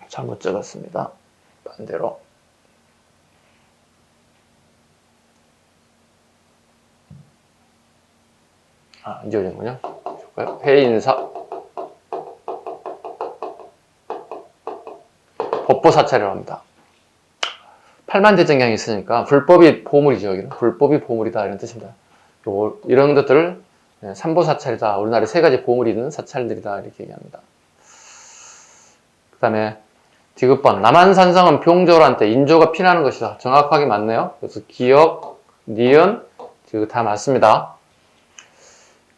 Speaker 1: 잘못 적었습니다. 반대로. 이제 오는군요. 해인사. 법보사찰이라고 합니다. 팔만대정경이 있으니까 불법이 보물이죠. 여기는 불법이 보물이다 이런 뜻입니다. 이런 것들을 삼보사찰이다. 우리나라에 세 가지 보물이 있는 사찰들이다 이렇게 얘기합니다. 그 다음에 디귿번 남한산성은 병조한테 인조가 피나는 것이다. 정확하게 맞네요. 그래서 기역, 니은, 디귿 다 맞습니다.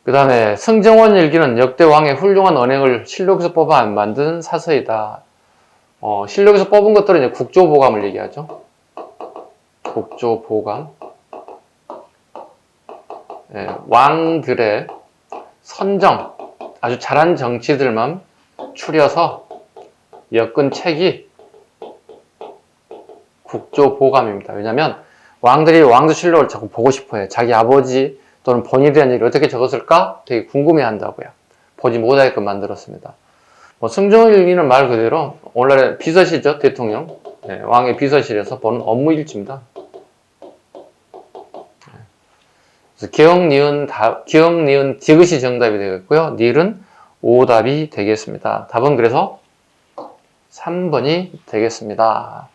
Speaker 1: 그 다음에 승정원 일기는 역대 왕의 훌륭한 언행을 실록에서 뽑아 만든 사서이다. 실록에서 뽑은 것들은 이제 국조보감을 얘기하죠. 국조보감. 왕들의 선정, 아주 잘한 정치들만 추려서 엮은 책이 국조보감입니다. 왜냐하면 왕들이 왕조실록을 자꾸 보고 싶어해요. 자기 아버지 또는 본인에 대한 얘기를 어떻게 적었을까 되게 궁금해 한다고요. 보지 못하게끔 만들었습니다. 승정일기는 말 그대로 오늘날의 비서실이죠. 대통령. 왕의 비서실에서 보는 업무일지입니다. 그래서 기역, 니은, 디귿이 정답이 되겠고요. 니은 오답이 되겠습니다. 답은 그래서 3번이 되겠습니다.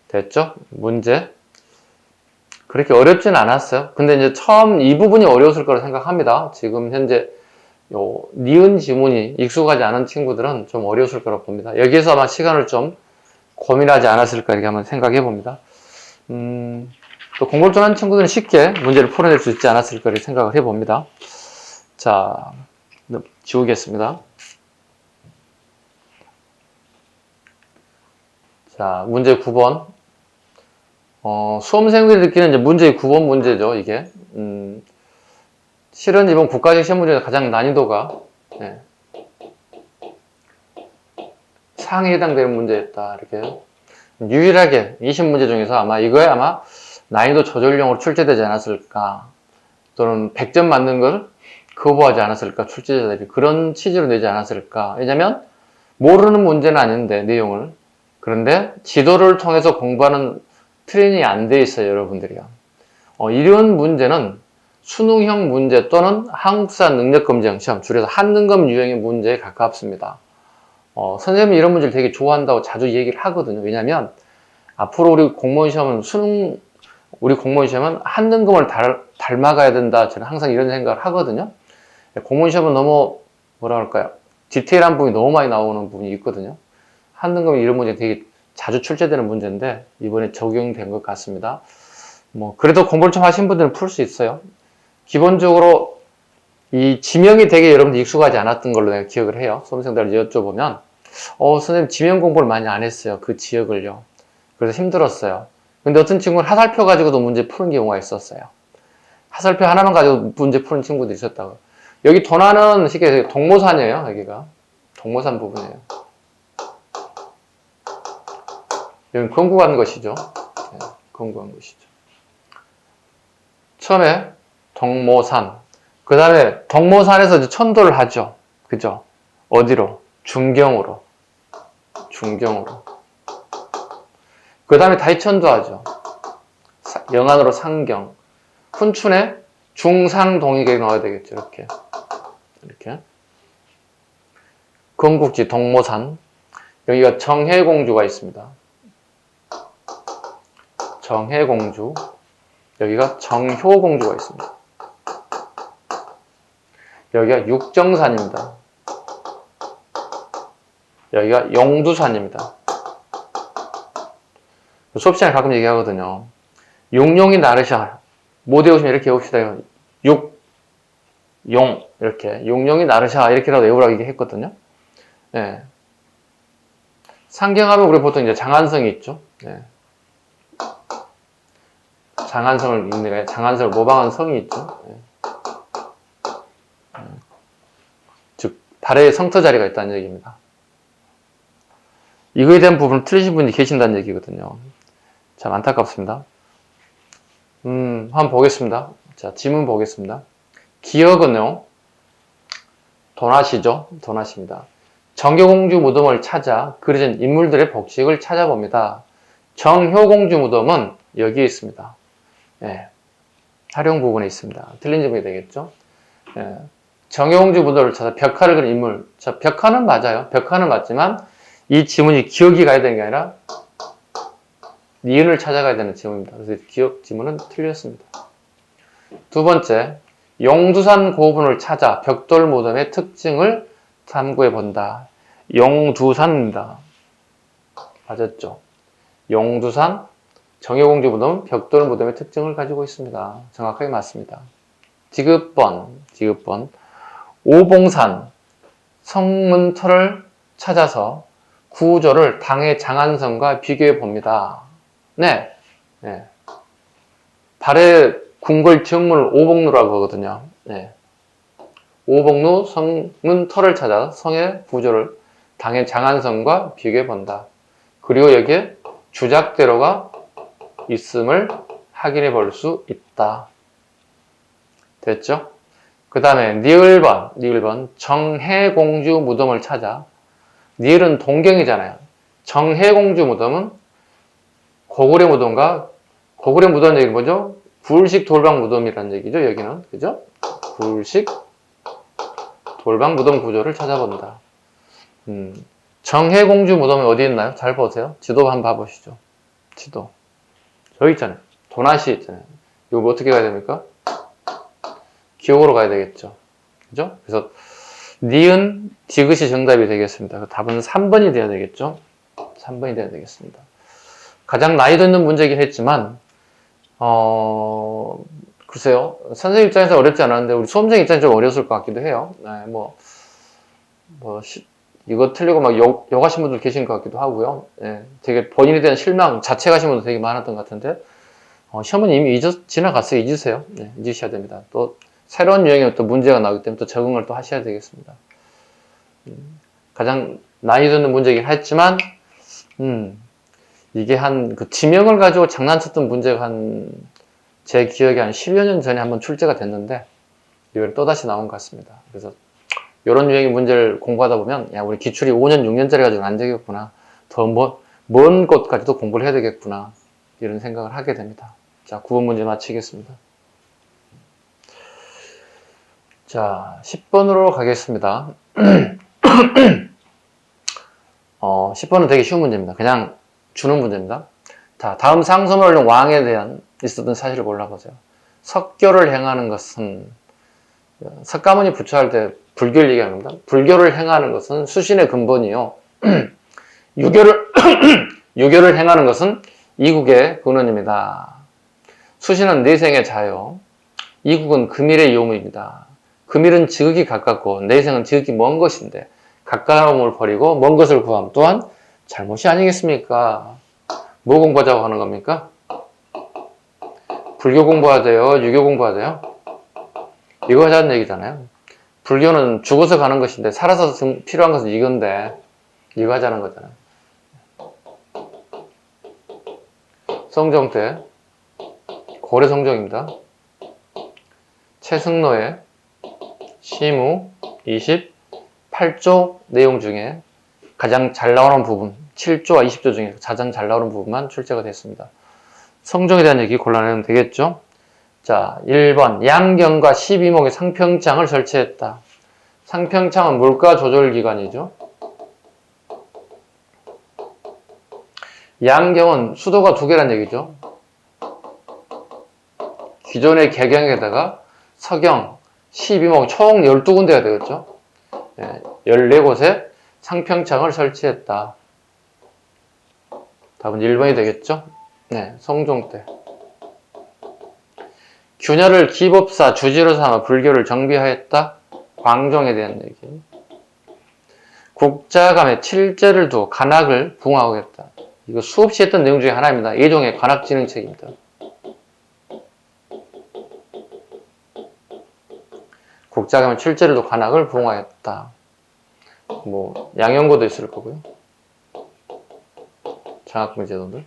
Speaker 1: 됐죠? 문제. 그렇게 어렵진 않았어요. 근데 이제 처음 이 부분이 어려웠을 거라 생각합니다. 지금 현재 요 니은 지문이 익숙하지 않은 친구들은 좀 어려웠을 거라고 봅니다. 여기에서 아마 시간을 좀 고민하지 않았을까 이렇게 한번 생각해 봅니다. 또 공부를 좀 하는 친구들은 쉽게 문제를 풀어낼 수 있지 않았을까 이렇게 생각을 해 봅니다. 자, 지우겠습니다. 자, 문제 9번. 수험생들이 느끼는 이제 문제 9번 문제죠, 이게. 실은 이번 국가직 시험 문제에서 가장 난이도가, 네, 상위에 해당되는 문제였다, 이렇게. 유일하게 20문제 중에서 아마 이거에 아마 난이도 조절용으로 출제되지 않았을까, 또는 100점 맞는 걸 거부하지 않았을까, 출제자들이. 그런 취지로 내지 않았을까. 왜냐면, 모르는 문제는 아닌데, 내용을. 그런데 지도를 통해서 공부하는 트레이닝이 안 돼 있어요, 여러분들이요. 이런 문제는 수능형 문제 또는 한국사 능력검정 시험, 줄여서 한능검 유형의 문제에 가깝습니다. 선생님이 이런 문제를 되게 좋아한다고 자주 얘기를 하거든요. 왜냐면 앞으로 우리 공무원 시험은 우리 공무원 시험은 한능검을 닮아가야 된다. 저는 항상 이런 생각을 하거든요. 공무원 시험은 너무 뭐라 그럴까요? 디테일한 부분이 너무 많이 나오는 부분이 있거든요. 한능검 이런 문제 되게 자주 출제되는 문제인데 이번에 적용된 것 같습니다. 그래도 공부를 좀 하신 분들은 풀 수 있어요. 기본적으로 이 지명이 되게 여러분들 익숙하지 않았던 걸로 내가 기억을 해요. 수험생들 여쭤보면 선생님 지명 공부를 많이 안 했어요. 그 지역을요. 그래서 힘들었어요. 근데 어떤 친구는 하살표 가지고도 문제 푸는 경우가 있었어요. 하살표 하나만 가지고 문제 푸는 친구도 있었다고. 여기 도나는 쉽게 동모산이에요. 여기가 동모산 부분이에요. 여기 건국한 것이죠. 네, 건국한 것이죠. 처음에 동모산, 그 다음에 동모산에서 이제 천도를 하죠. 그죠? 어디로? 중경으로. 그 다음에 다이천도 하죠. 영안으로 상경. 훈춘에 중상동이게 넣어야 되겠죠. 이렇게. 건국지 동모산. 여기가 정혜공주가 있습니다. 정혜공주. 여기가 정효공주가 있습니다. 여기가 육정산입니다. 여기가 용두산입니다. 수업 시간에 가끔 얘기하거든요. 용용이 나르샤. 못 외우시면 이렇게 외웁시다. 용. 이렇게. 용용이 나르샤. 이렇게라도 외우라고 얘기했거든요. 네. 상경하면 우리 보통 이제 장안성이 있죠. 네. 장안성을 모방한 성이 있죠. 네. 즉, 발의 성터 자리가 있다는 얘기입니다. 이거에 대한 부분을 틀리신 분이 계신다는 얘기거든요. 참 안타깝습니다. 한번 보겠습니다. 자, 지문 보겠습니다. 기억은요, 도나시죠? 도나시입니다. 정효공주 무덤을 찾아 그려진 인물들의 복식을 찾아봅니다. 정효공주 무덤은 여기에 있습니다. 예, 활용 부분에 있습니다. 틀린 점이 되겠죠? 예, 정효공주 무덤을 찾아 벽화를 그린 인물. 자, 벽화는 맞아요. 벽화는 맞지만 이 지문이 기억이 가야 되는 게 아니라 니은을 찾아가야 되는 지문입니다. 그래서 기억 지문은 틀렸습니다. 두 번째, 용두산 고분을 찾아 벽돌 무덤의 특징을 탐구해 본다. 용두산입니다. 맞았죠? 용두산, 정효공주 무덤, 벽돌 무덤의 특징을 가지고 있습니다. 정확하게 맞습니다. 지급번. 오봉산, 성문터를 찾아서 구조를 당의 장안성과 비교해 봅니다. 네. 발의 궁궐 지역문을 오복루라고 하거든요. 네. 오복루 성문터를 찾아 성의 구조를 당의 장안성과 비교해 본다. 그리고 여기에 주작대로가 있음을 확인해 볼 수 있다. 됐죠? 그 다음에 니을번 정혜공주 무덤을 찾아. 니을은 동경이잖아요. 정혜공주 무덤은 고구려 무덤 얘기는 뭐죠? 굴식 돌방 무덤이라는 얘기죠. 여기는 그죠? 굴식 돌방 무덤 구조를 찾아본다. 정혜공주 무덤이 어디 있나요? 잘 보세요. 지도 한번 봐보시죠. 지도. 저기 있잖아요. 도나시 있잖아요. 이거 뭐 어떻게 가야 됩니까? 기억으로 가야 되겠죠. 그죠? 그래서 니은, 디귿이 정답이 되겠습니다. 답은 3번이 돼야 되겠죠. 3번이 돼야 되겠습니다. 가장 난이도 있는 문제이긴 했지만 글쎄요. 선생님 입장에서 어렵지 않았는데 우리 수험생 입장에서 좀 어려웠을 것 같기도 해요. 네, 이거 틀리고 막 욕하신 분들 계신 것 같기도 하고요. 네, 되게 본인에 대한 실망, 자책하신 분들 되게 많았던 것 같은데 시험은 이미 지나갔어요. 잊으세요. 네, 잊으셔야 됩니다. 또 새로운 유형의 또 문제가 나오기 때문에 또 적응을 또 하셔야 되겠습니다. 가장 난이도 있는 문제이긴 했지만 이게 그 지명을 가지고 장난쳤던 문제가 제 기억에 한 10여 년 전에 한번 출제가 됐는데 이번에 또다시 나온 것 같습니다. 그래서 이런 유형의 문제를 공부하다 보면 야, 우리 기출이 5년, 6년짜리 가지고는 안 되겠구나. 더 먼 곳까지도 공부를 해야 되겠구나. 이런 생각을 하게 됩니다. 자, 9번 문제 마치겠습니다. 자, 10번으로 가겠습니다. 10번은 되게 쉬운 문제입니다. 그냥 주는 문제입니다. 자, 다음 상소문을 왕에 대한 있었던 사실을 골라보세요. 석교를 행하는 것은 석가모니 부처할 때 불교를 얘기하는 겁니다. 불교를 행하는 것은 수신의 근본이요. 유교를 행하는 것은 이국의 근원입니다. 수신은 내생의 자요. 이국은 금일의 요무입니다. 금일은 지극히 가깝고 내생은 지극히 먼 것인데 가까움을 버리고 먼 것을 구함 또한 잘못이 아니겠습니까? 뭐 공부하자고 하는 겁니까? 불교 공부하세요? 유교 공부하세요? 이거 하자는 얘기잖아요. 불교는 죽어서 가는 것인데 살아서 필요한 것은 이건데 이거 하자는 거잖아요. 성종 때 고려 성종입니다. 최승로의 시무 28조 내용 중에 가장 잘 나오는 부분 7조와 20조 중에 가장 잘 나오는 부분만 출제가 됐습니다. 성종에 대한 얘기 골라내면 되겠죠? 자, 1번 양경과 12목의 상평창을 설치했다. 상평창은 물가 조절 기관이죠. 양경은 수도가 2개란 얘기죠. 기존의 개경에다가 서경, 12목 총 12군데가 되겠죠. 14곳에 상평창을 설치했다. 답은 1번이 되겠죠. 네, 성종 때. 균열을 기법사 주지로 삼아 불교를 정비하였다. 광종에 대한 얘기. 국자감에 7제를 두어 관악을 붕하겠다. 이거 수없이 했던 내용 중에 하나입니다. 예종의 관악진흥책입니다. 국자감에 7제를 두어 관악을 붕하였다. 양형고도 있을 거고요. 장학금 제도들.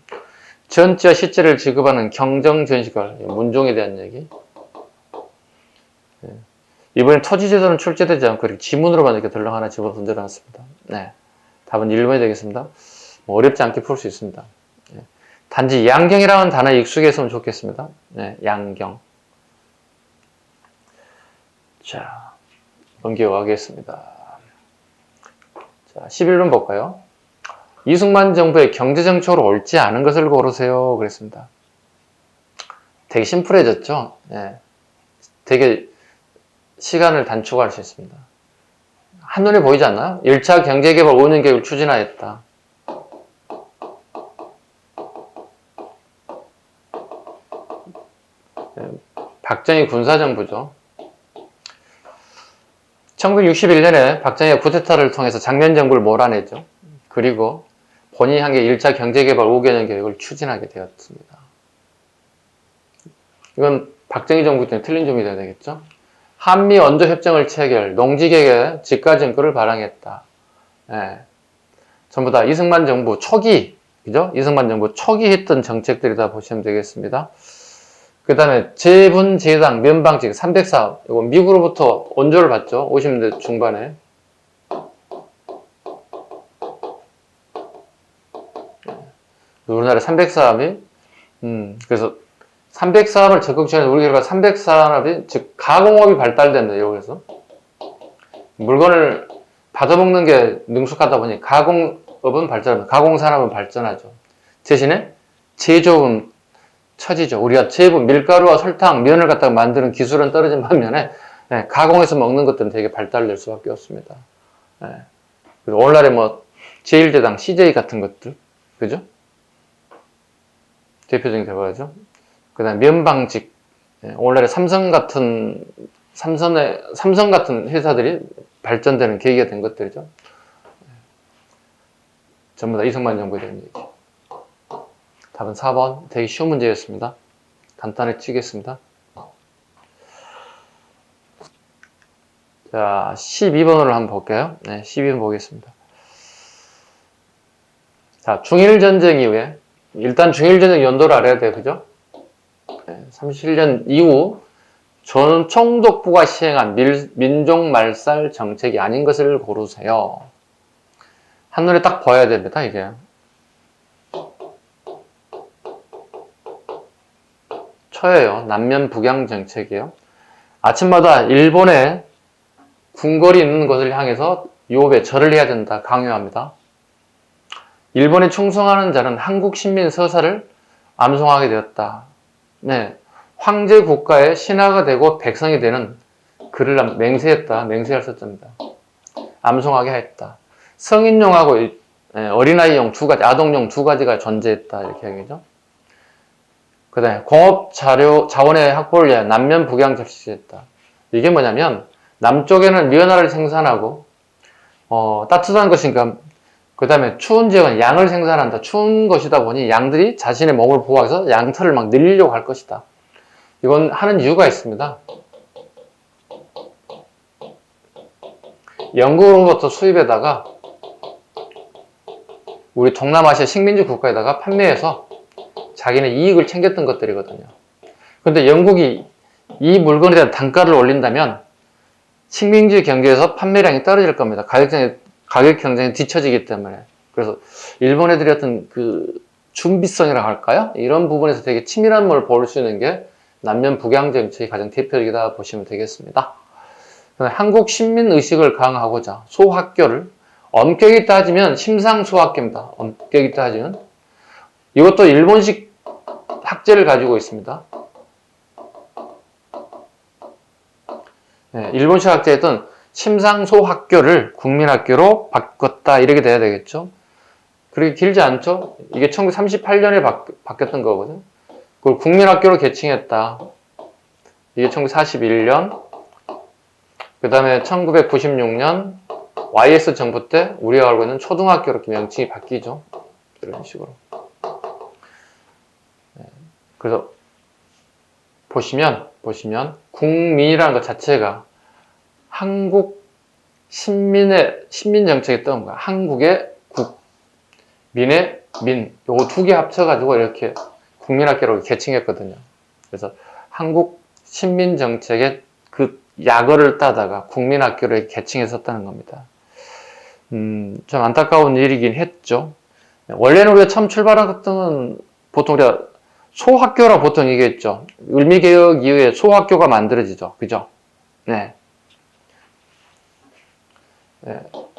Speaker 1: 전지와 시제를 지급하는 경정전시걸, 문종에 대한 얘기. 이번에 토지제도는 출제되지 않고 이렇게 지문으로만 이렇게 덜렁 하나 집어 던져놨습니다. 네. 답은 1번이 되겠습니다. 어렵지 않게 풀 수 있습니다. 단지 양경이라는 단어에 익숙했으면 좋겠습니다. 네, 양경. 자, 넘겨가겠습니다. 자, 11번 볼까요? 이승만 정부의 경제정책으로 옳지 않은 것을 고르세요. 그랬습니다. 되게 심플해졌죠? 네. 되게 시간을 단축할 수 있습니다. 한눈에 보이지 않나요? 1차 경제개발 5년 계획을 추진하였다. 박정희 군사정부죠. 1961년에 박정희가 쿠데타를 통해서 장면정부를 몰아내죠. 그리고 본인이 한 게 1차 경제개발 5개년 계획을 추진하게 되었습니다. 이건 박정희 정부 때문에 틀린 점이 돼야 되겠죠. 한미 원조협정을 체결, 농지개혁의 직가증권을 발행했다. 네. 전부 다 이승만 정부 초기, 그죠? 이승만 정부 초기 했던 정책들이다 보시면 되겠습니다. 그 다음에 재분재당 면방직 304, 이거 미국으로부터 원조를 받죠. 50년대 중반에. 우리나라 304합이, 그래서 304합을 적극적으로 우리나라가 304합이, 즉, 가공업이 발달된다, 여기서. 물건을 받아먹는 게 능숙하다 보니 가공업은 발전합니다. 가공산업은 발전하죠. 대신에 제조업은 처지죠. 우리가 제부, 밀가루와 설탕, 면을 갖다가 만드는 기술은 떨어진 반면에 가공해서 먹는 것들은 되게 발달될 수밖에 없습니다. 그리고 오늘날에 뭐 제1대당, CJ 같은 것들, 그죠? 대표적인 대화죠. 그 다음에 면방직, 오늘날에 삼성 같은 회사들이 발전되는 계기가 된 것들이죠. 전부 다 이승만 정부에 대한 얘기. 답은 4번. 되게 쉬운 문제였습니다. 간단히 치겠습니다. 자, 12번으로 한번 볼게요. 12번 보겠습니다. 자, 중일전쟁 이후에, 일단 중일전쟁 연도를 알아야 돼요. 그죠? 37년 이후 총독부가 시행한 민족말살 정책이 아닌 것을 고르세요. 한눈에 딱 보여야 됩니다, 이게. 초예요. 남면 북양 정책이에요. 아침마다 일본의 궁궐이 있는 곳을 향해서 유업에 절을 해야 된다 강요합니다. 일본에 충성하는 자는 한국 신민 서사를 암송하게 되었다. 황제 국가의 신하가 되고 백성이 되는 글을 맹세했다. 맹세할 서자입니다. 암송하게 했다. 성인용하고 어린아이용 두 가지, 아동용 두 가지가 존재했다. 이렇게 얘기죠. 그 다음에 공업 자원의 확보를 위해 남면 북양 접시했다. 이게 뭐냐면 남쪽에는 면화를 생산하고 따뜻한 것인가, 그 다음에 추운 지역은 양을 생산한다. 추운 것이다 보니 양들이 자신의 몸을 보호해서 양털을 막 늘리려고 할 것이다. 이건 하는 이유가 있습니다. 영국으로부터 수입에다가 우리 동남아시아 식민지 국가에다가 판매해서 자기네 이익을 챙겼던 것들이거든요. 근데 영국이 이 물건에 대한 단가를 올린다면 식민지 경제에서 판매량이 떨어질 겁니다. 가격 경쟁이 뒤처지기 때문에. 그래서 일본 애들이 어떤 그 준비성이라고 할까요? 이런 부분에서 되게 치밀한 걸 볼 수 있는 게 남면 북양 정책이 가장 대표적이다 보시면 되겠습니다. 한국 식민 의식을 강화하고자 소학교를 엄격히 따지면 심상소학교입니다. 엄격히 따지면 이것도 일본식 학제를 가지고 있습니다. 일본식 학제였던 심상소학교를 국민학교로 바꿨다 이렇게 돼야 되겠죠. 그렇게 길지 않죠. 이게 1938년에 바뀌었던 거거든요. 그걸 국민학교로 개칭했다. 이게 1941년. 그 다음에 1996년 YS 정부 때 우리가 알고 있는 초등학교로 이렇게 명칭이 바뀌죠. 이런 식으로. 그래서 보시면 국민이라는 것 자체가 한국 신민 정책에 떠온 거야. 한국의 국, 민의 민, 요거 두 개 합쳐가지고 이렇게 국민학교로 개칭했거든요. 그래서 한국 신민 정책의 그 약어를 따다가 국민학교를 개칭했었다는 겁니다. 좀 안타까운 일이긴 했죠. 원래는 우리가 처음 출발한 것은 보통 우리가 소학교라 보통 얘기했죠. 을미개혁 이후에 소학교가 만들어지죠. 그죠? 네.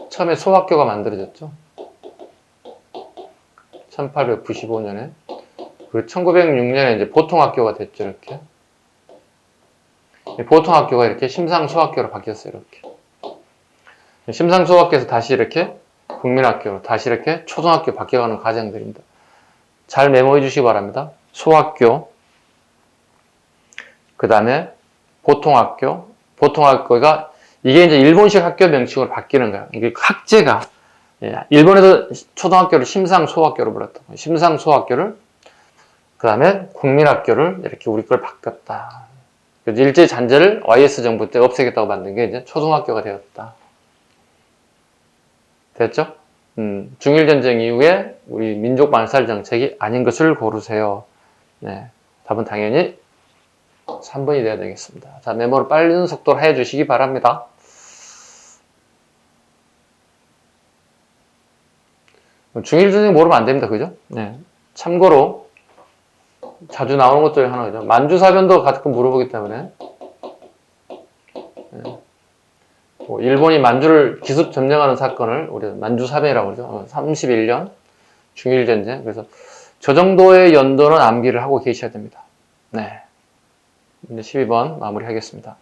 Speaker 1: 처음에 소학교가 만들어졌죠. 1895년에. 그리고 1906년에 이제 보통학교가 됐죠. 이렇게. 보통학교가 이렇게 심상소학교로 바뀌었어요. 이렇게. 심상소학교에서 다시 이렇게 국민학교로, 다시 이렇게 초등학교 바뀌어가는 과정들입니다. 잘 메모해 주시기 바랍니다. 소학교, 그 다음에 보통학교, 보통학교가 이게 이제 일본식 학교 명칭으로 바뀌는 거야. 이게 학제가 일본에서 초등학교를 심상소학교로 불렀던 거예요. 심상소학교를 그 다음에 국민학교를 이렇게 우리 걸 바꿨다. 일제 잔재를 YS 정부 때 없애겠다고 만든 게 이제 초등학교가 되었다. 됐죠? 중일전쟁 이후에 우리 민족 말살 정책이 아닌 것을 고르세요. 네, 답은 당연히 3번이 돼야 되겠습니다. 자, 메모를 빠른 속도로 해주시기 바랍니다. 중일전쟁 모르면 안 됩니다. 그죠? 네. 참고로 자주 나오는 것 중에 하나죠. 만주사변도 가끔 물어보기 때문에 일본이 만주를 기습 점령하는 사건을 우리가 만주사변이라고 그러죠. 31년 중일전쟁. 그래서 저 정도의 연도는 암기를 하고 계셔야 됩니다. 네. 문제 12번 마무리하겠습니다.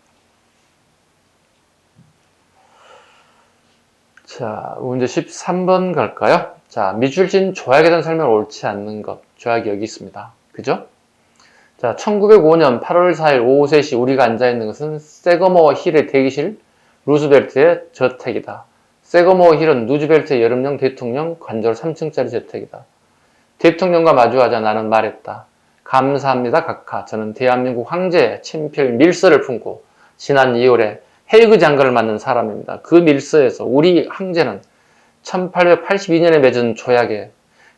Speaker 1: 자, 문제 13번 갈까요? 자, 밑줄진 조약에 대한 설명을 옳지 않는 것. 조약이 여기 있습니다. 그죠? 자, 1905년 8월 4일 오후 3시 우리가 앉아있는 것은 세거모어 힐의 대기실 루즈벨트의 저택이다. 세거모어 힐은 루즈벨트의 여름용 대통령 관절 3층짜리 저택이다. 대통령과 마주하자 나는 말했다. 감사합니다, 각하. 저는 대한민국 황제의 친필 밀서를 품고 지난 2월에 헤이그 장관을 맡는 사람입니다. 그 밀서에서 우리 황제는 1882년에 맺은 조약에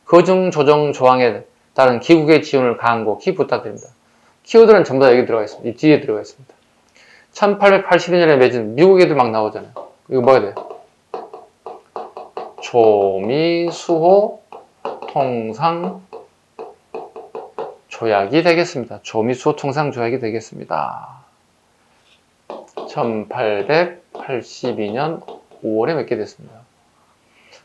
Speaker 1: 거중 조정 조항에 따른 기국의 지원을 간곡히 부탁드립니다. 키워드는 전부 다 여기 들어가 있습니다. 이 뒤에 들어가 있습니다. 1882년에 맺은 미국 애들 막 나오잖아요. 이거 뭐가 돼요? 조미수호 통상 조약이 되겠습니다. 조미수호 통상 조약이 되겠습니다. 1882년 5월에 맺게 됐습니다.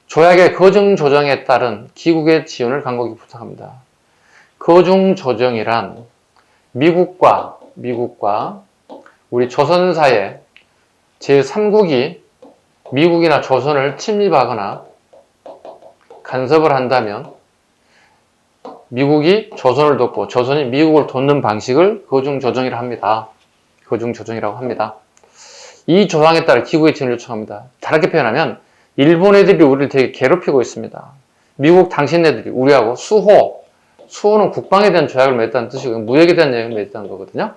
Speaker 1: 조약의 거중 조정에 따른 기국의 지원을 간곡히 부탁합니다. 거중 조정이란 미국과 우리 조선사의 제3국이 미국이나 조선을 침입하거나 간섭을 한다면 미국이 조선을 돕고 조선이 미국을 돕는 방식을 거중조정이라고 합니다. 거중조정이라고 합니다. 이 조항에 따라 기국의 지원을 요청합니다. 다르게 표현하면 일본 애들이 우리를 되게 괴롭히고 있습니다. 미국 당신네들이 우리하고 수호는 국방에 대한 조약을 맺었다는 뜻이고 무역에 대한 조약을 맺었다는 거거든요.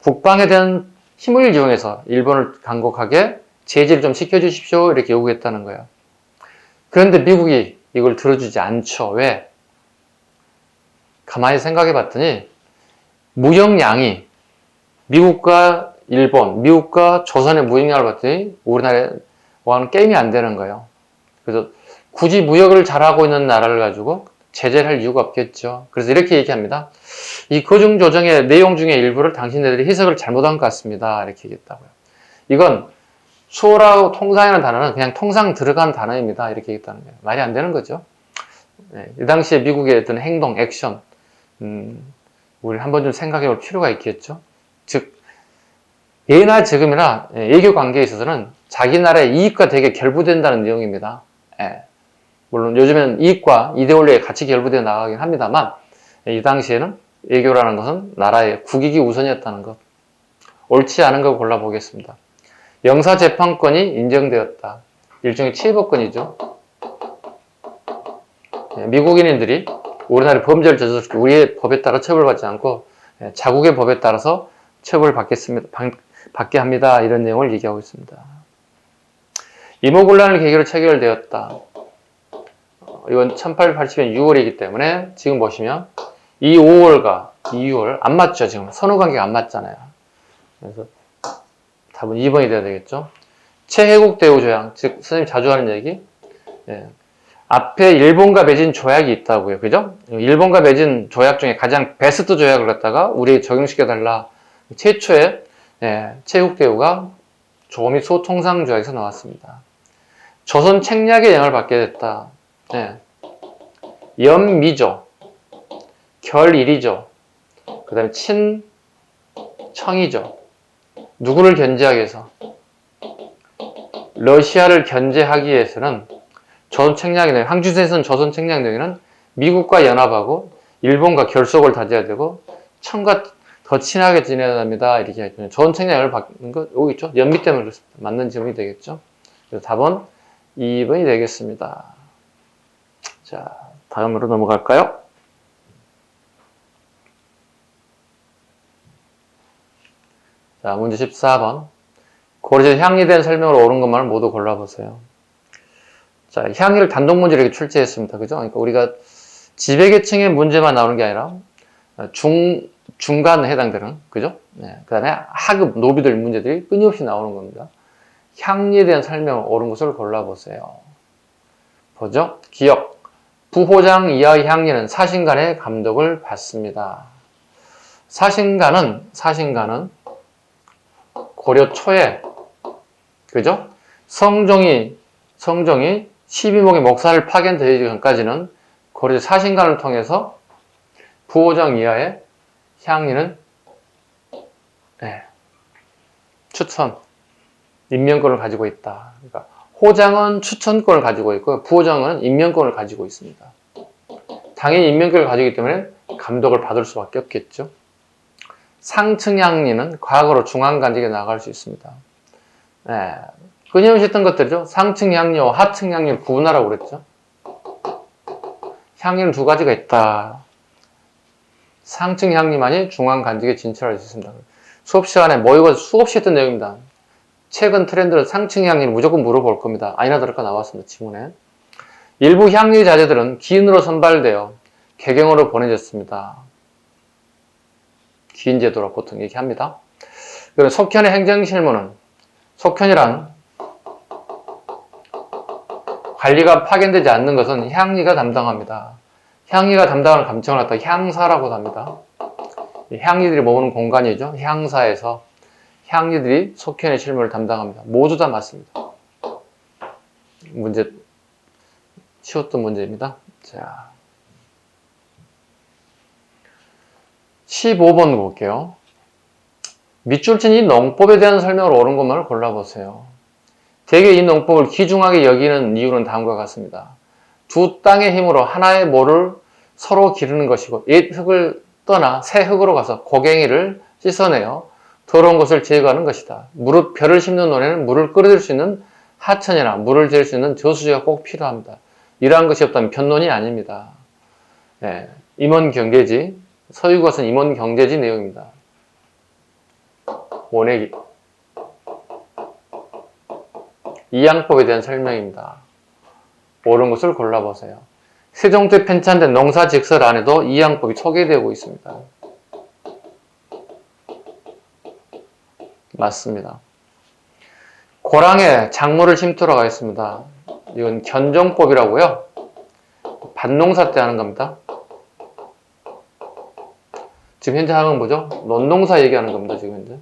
Speaker 1: 국방에 대한 힘을 이용해서 일본을 간곡하게 제재를 좀 시켜주십시오 이렇게 요구했다는 거예요. 그런데 미국이 이걸 들어주지 않죠. 왜? 가만히 생각해 봤더니 무역량이 미국과 일본, 미국과 조선의 무역량을 봤더니 우리나라와는 게임이 안 되는 거예요. 그래서 굳이 무역을 잘하고 있는 나라를 가지고 제재를 할 이유가 없겠죠. 그래서 이렇게 얘기합니다. 이 거중조정의 내용 중에 일부를 당신네들이 해석을 잘못한 것 같습니다. 이렇게 얘기했다고요. 이건 수호라고 통상이라는 단어는 그냥 통상 들어간 단어입니다. 이렇게 얘기했다는 거예요. 말이 안 되는 거죠. 네, 이 당시에 미국의 어떤 행동, 액션, 우리 한번 좀 생각해 볼 필요가 있겠죠. 즉, 예나 지금이나 외교 관계에 있어서는 자기 나라의 이익과 되게 결부된다는 내용입니다. 예. 물론 요즘에는 이익과 이데올리에 같이 결부되어 나가긴 합니다만 이 당시에는 외교라는 것은 나라의 국익이 우선이었다는 것. 옳지 않은 걸 골라보겠습니다. 영사재판권이 인정되었다. 일종의 치해법권이죠. 미국인들이 우리나라의 범죄를 저질렀을 때 우리의 법에 따라 처벌받지 않고 자국의 법에 따라서 받게 합니다. 이런 내용을 얘기하고 있습니다. 임오군란을 계기로 체결되었다. 이건 1880년 6월이기 때문에 지금 보시면 이 5월과 이 6월 안 맞죠. 지금 선후관계가 안 맞잖아요. 그래서 답은 2번이 돼야 되겠죠. 최해국대우 조약, 즉 선생님이 자주 하는 얘기. 앞에 일본과 맺은 조약이 있다고요. 그죠? 일본과 맺은 조약 중에 가장 베스트 조약을 갖다가 우리에게 적용시켜달라. 최초의 최해국대우가 조미소 통상조약에서 나왔습니다. 조선 책략의 영향을 받게 됐다. 연미조, 결일이죠. 그 다음에 친청이죠. 누구를 견제하기 위해서? 러시아를 견제하기 위해서는 조선 책략의 내용, 항주세에서는 조선 책략 내용에는 미국과 연합하고 일본과 결속을 다져야 되고 청과 더 친하게 지내야 합니다. 이렇게 하죠. 조선 책략을 받는 거 여기 있죠. 연미 때문에 그렇습니다. 맞는 질문이 되겠죠. 그래서 답은 2번이 되겠습니다. 자, 다음으로 넘어갈까요? 자, 문제 14번. 고려제 향리에 대한 설명을 옳은 것만을 모두 골라보세요. 자, 향리를 단독 문제로 이렇게 출제했습니다. 그죠? 그러니까 우리가 지배계층의 문제만 나오는 게 아니라 중간에 해당되는, 그죠? 그 다음에 하급, 노비들 문제들이 끊임없이 나오는 겁니다. 향리에 대한 설명을 옳은 것을 골라보세요. 보죠? 기억. 부호장 이하의 향리는 사신간의 감독을 받습니다. 사신간은 고려 초에, 그죠? 성종이 12목의 목사를 파견되기 전까지는 고려 사신간을 통해서 부호장 이하의 향리는 네, 추천, 임명권을 가지고 있다. 그러니까 호장은 추천권을 가지고 있고 부호장은 임명권을 가지고 있습니다. 당연히 임명권을 가지기 때문에 감독을 받을 수밖에 없겠죠. 상층 향리는 과거로 중앙간직에 나갈 수 있습니다. 네, 끊임없이 했던 것들이죠. 상층 향리와 하층 향리를 구분하라고 그랬죠. 향리는 두 가지가 있다. 상층 향리만이 중앙간직에 진출할 수 있습니다. 수업 시간에 모의고사 수없이 했던 내용입니다. 최근 트렌드는 상층 향리를 무조건 물어볼 겁니다. 아니나 다를까 나왔습니다. 지문에. 일부 향리 자재들은 기인으로 선발되어 개경으로 보내졌습니다. 기인 제도라 보통 얘기합니다. 그리고 속현의 행정실무는 속현이란 관리가 파견되지 않는 것은 향리가 담당합니다. 향리가 담당하는 감청을 갖다 향사라고 합니다. 향리들이 머무는 공간이죠. 향사에서 향리들이 속현의 실무를 담당합니다. 모두 다 맞습니다. 문제 쉬웠던 문제입니다. 자, 15번 볼게요. 밑줄 친 이 농법에 대한 설명을 옳은 것만을 골라보세요. 대개 이 농법을 귀중하게 여기는 이유는 다음과 같습니다. 두 땅의 힘으로 하나의 모를 서로 기르는 것이고 옛 흙을 떠나 새 흙으로 가서 고갱이를 씻어내어 더러운 것을 제거하는 것이다. 무릇 벼를 심는 논에는 물을 끓여줄 수 있는 하천이나 물을 잴 수 있는 저수지가 꼭 필요합니다. 이러한 것이 없다면 변론이 아닙니다. 네, 임원경제지, 서유것은 임원경제지 내용입니다. 모내기. 이양법에 대한 설명입니다. 옳은 것을 골라보세요. 세종때 편찬된 농사직설 안에도 이양법이 소개되고 있습니다. 맞습니다. 고랑에 작물을 심도록 하겠습니다. 이건 견종법이라고요. 밭농사 때 하는 겁니다. 지금 현재 하는 건 뭐죠? 논농사 얘기하는 겁니다. 지금 현재.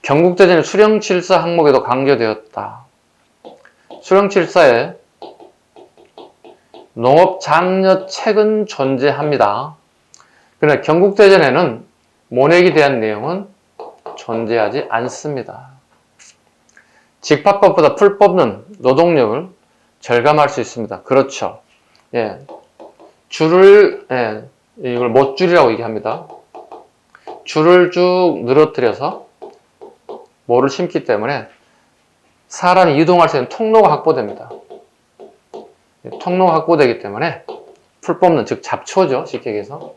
Speaker 1: 경국대전의 수령칠사 항목에도 강조되었다. 수령칠사에 농업장려책은 존재합니다. 그러나 경국대전에는 모내기 대한 내용은 존재하지 않습니다. 직파법보다 풀법은 노동력을 절감할 수 있습니다. 그렇죠. 예. 줄을, 이걸 못줄이라고 얘기합니다. 줄을 쭉 늘어뜨려서 모를 심기 때문에 사람이 이동할 수 있는 통로가 확보됩니다. 통로가 확보되기 때문에 풀 뽑는, 즉 잡초죠. 쉽게 얘기해서.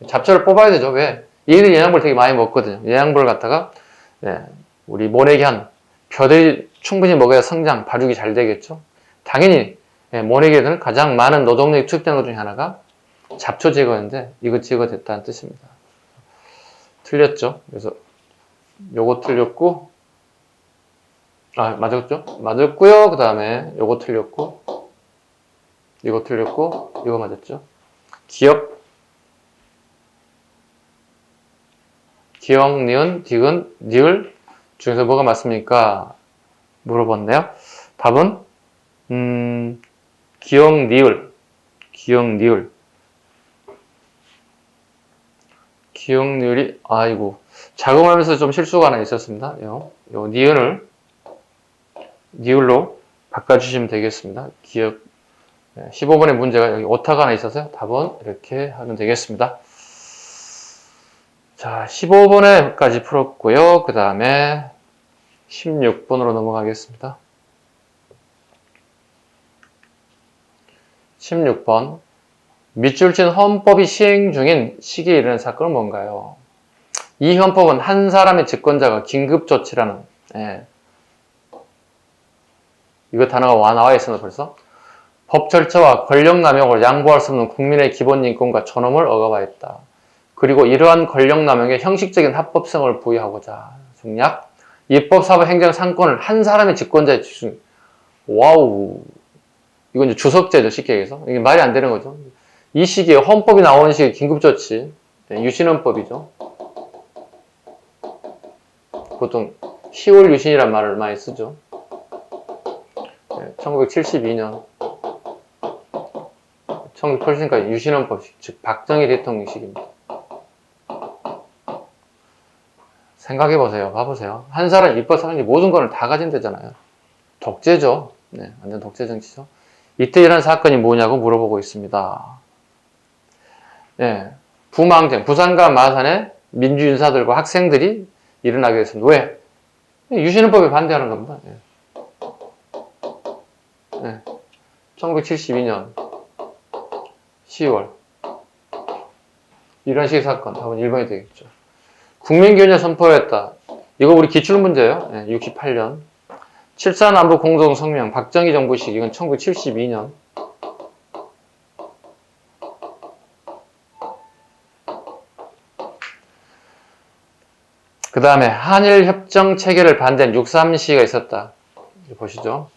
Speaker 1: 잡초를 뽑아야 되죠. 왜? 얘는 영양분을 되게 많이 먹거든요. 영양분을 갖다가 우리 모내기 한 벼들이 충분히 먹어야 성장, 발육이 잘 되겠죠. 당연히 모내기에는 가장 많은 노동력이 투입되는 것 중에 하나가 잡초 제거인데 이거 제거됐다는 뜻입니다. 틀렸죠. 그래서 요거 틀렸고, 맞았죠? 맞았고요. 그 다음에 요거 틀렸고, 이거 틀렸고, 이거 맞았죠? 기역, 니은, 디귿, 니을 중에서 뭐가 맞습니까? 물어봤네요. 답은 기역, 니을, 기역, 니을이 아이고 작업하면서 좀 실수가 하나 있었습니다. 요 니을로 바꿔주시면 되겠습니다. 기역 15번의 문제가 여기 오타가 하나 있어서요. 답은 이렇게 하면 되겠습니다. 자, 15번에까지 풀었고요. 그 다음에 16번으로 넘어가겠습니다. 16번. 밑줄 친 헌법이 시행 중인 시기에 일어난 사건은 뭔가요? 이 헌법은 한 사람의 집권자가 긴급조치라는, 이거 단어가 나와 있었나 벌써? 법 절차와 권력 남용을 양보할 수 없는 국민의 기본 인권과 존엄을 억압하였다. 그리고 이러한 권력 남용에 형식적인 합법성을 부여하고자 중략 입법, 사법, 행정, 상권을 한 사람의 집권자에 집중. 와우, 이건 이제 주석제죠. 쉽게 얘기해서 이게 말이 안 되는 거죠. 이 시기에 헌법이 나오는 시기에 긴급조치, 유신헌법이죠. 보통 10월 유신이란 말을 많이 쓰죠. 1972년 1980년까지 유신헌법식, 즉 박정희 대통령식입니다. 생각해보세요. 봐보세요. 한 사람 입법 사람이 모든 걸 다 가진대잖아요. 독재죠. 네, 완전 독재 정치죠. 이때 일어난 사건이 뭐냐고 물어보고 있습니다. 네, 부망쟁, 부산과 마산에 민주인사들과 학생들이 일어나게 됐습니다. 왜? 유신헌법에 반대하는 겁니다. 네. 네. 1972년 10월 이런 식의 사건 답은 1번이 되겠죠. 국민교년 선포했다. 이거 우리 기출문제예요. 네, 68년 7.4남북 공동성명 박정희 정부식 이건 1972년 그 다음에 한일협정 체결을 반대한 6.3 시위가 있었다. 보시죠.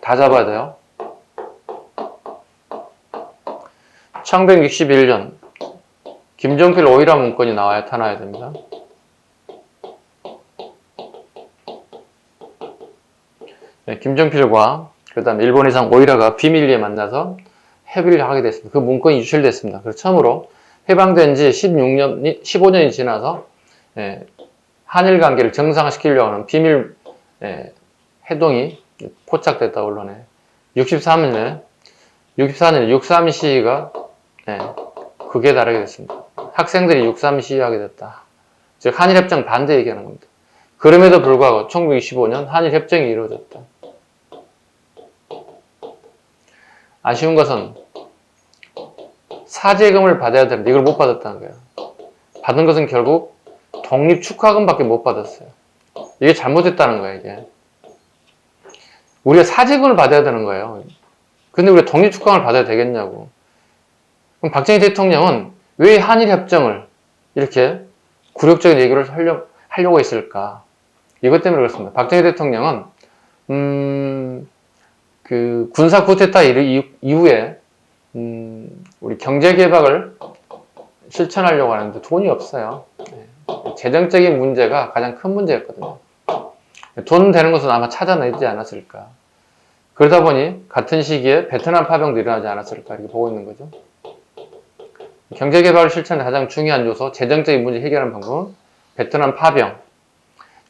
Speaker 1: 다 잡아야 돼요. 1961년 김종필 오이라 문건이 나타나야 됩니다. 네, 김종필과 그 다음에 일본 의상 오이라가 비밀리에 만나서 협의를 하게 됐습니다. 그 문건이 유출됐습니다. 그래서 처음으로 해방된 지 15년이 지나서 한일 관계를 정상화시키려고 하는 비밀 해동이 포착됐다 언론에. 64년에 6.3 시위가 극에 달하게 됐습니다. 학생들이 6.3 시위하게 됐다. 즉 한일협정 반대 얘기하는 겁니다. 그럼에도 불구하고 1965년 한일협정이 이루어졌다. 아쉬운 것은 사죄금을 받아야 되는데 이걸 못 받았다는 거예요. 받은 것은 결국 독립축하금밖에 못 받았어요. 이게 잘못됐다는 거예요. 이게 우리가 사죄금을 받아야 되는 거예요. 근데 우리가 독립축하금을 받아야 되겠냐고. 그럼 박정희 대통령은 왜 한일협정을 이렇게 굴욕적인 얘기를 하려고 했을까? 이것 때문에 그렇습니다. 박정희 대통령은 그 군사 쿠데타 이후에 우리 경제 개박을 실천하려고 하는데 돈이 없어요. 재정적인 문제가 가장 큰 문제였거든요. 돈 되는 것은 아마 찾아내지 않았을까. 그러다 보니 같은 시기에 베트남 파병도 일어나지 않았을까 이렇게 보고 있는 거죠. 경제 개박을 실천의 가장 중요한 요소, 재정적인 문제 해결하는 방법은 베트남 파병,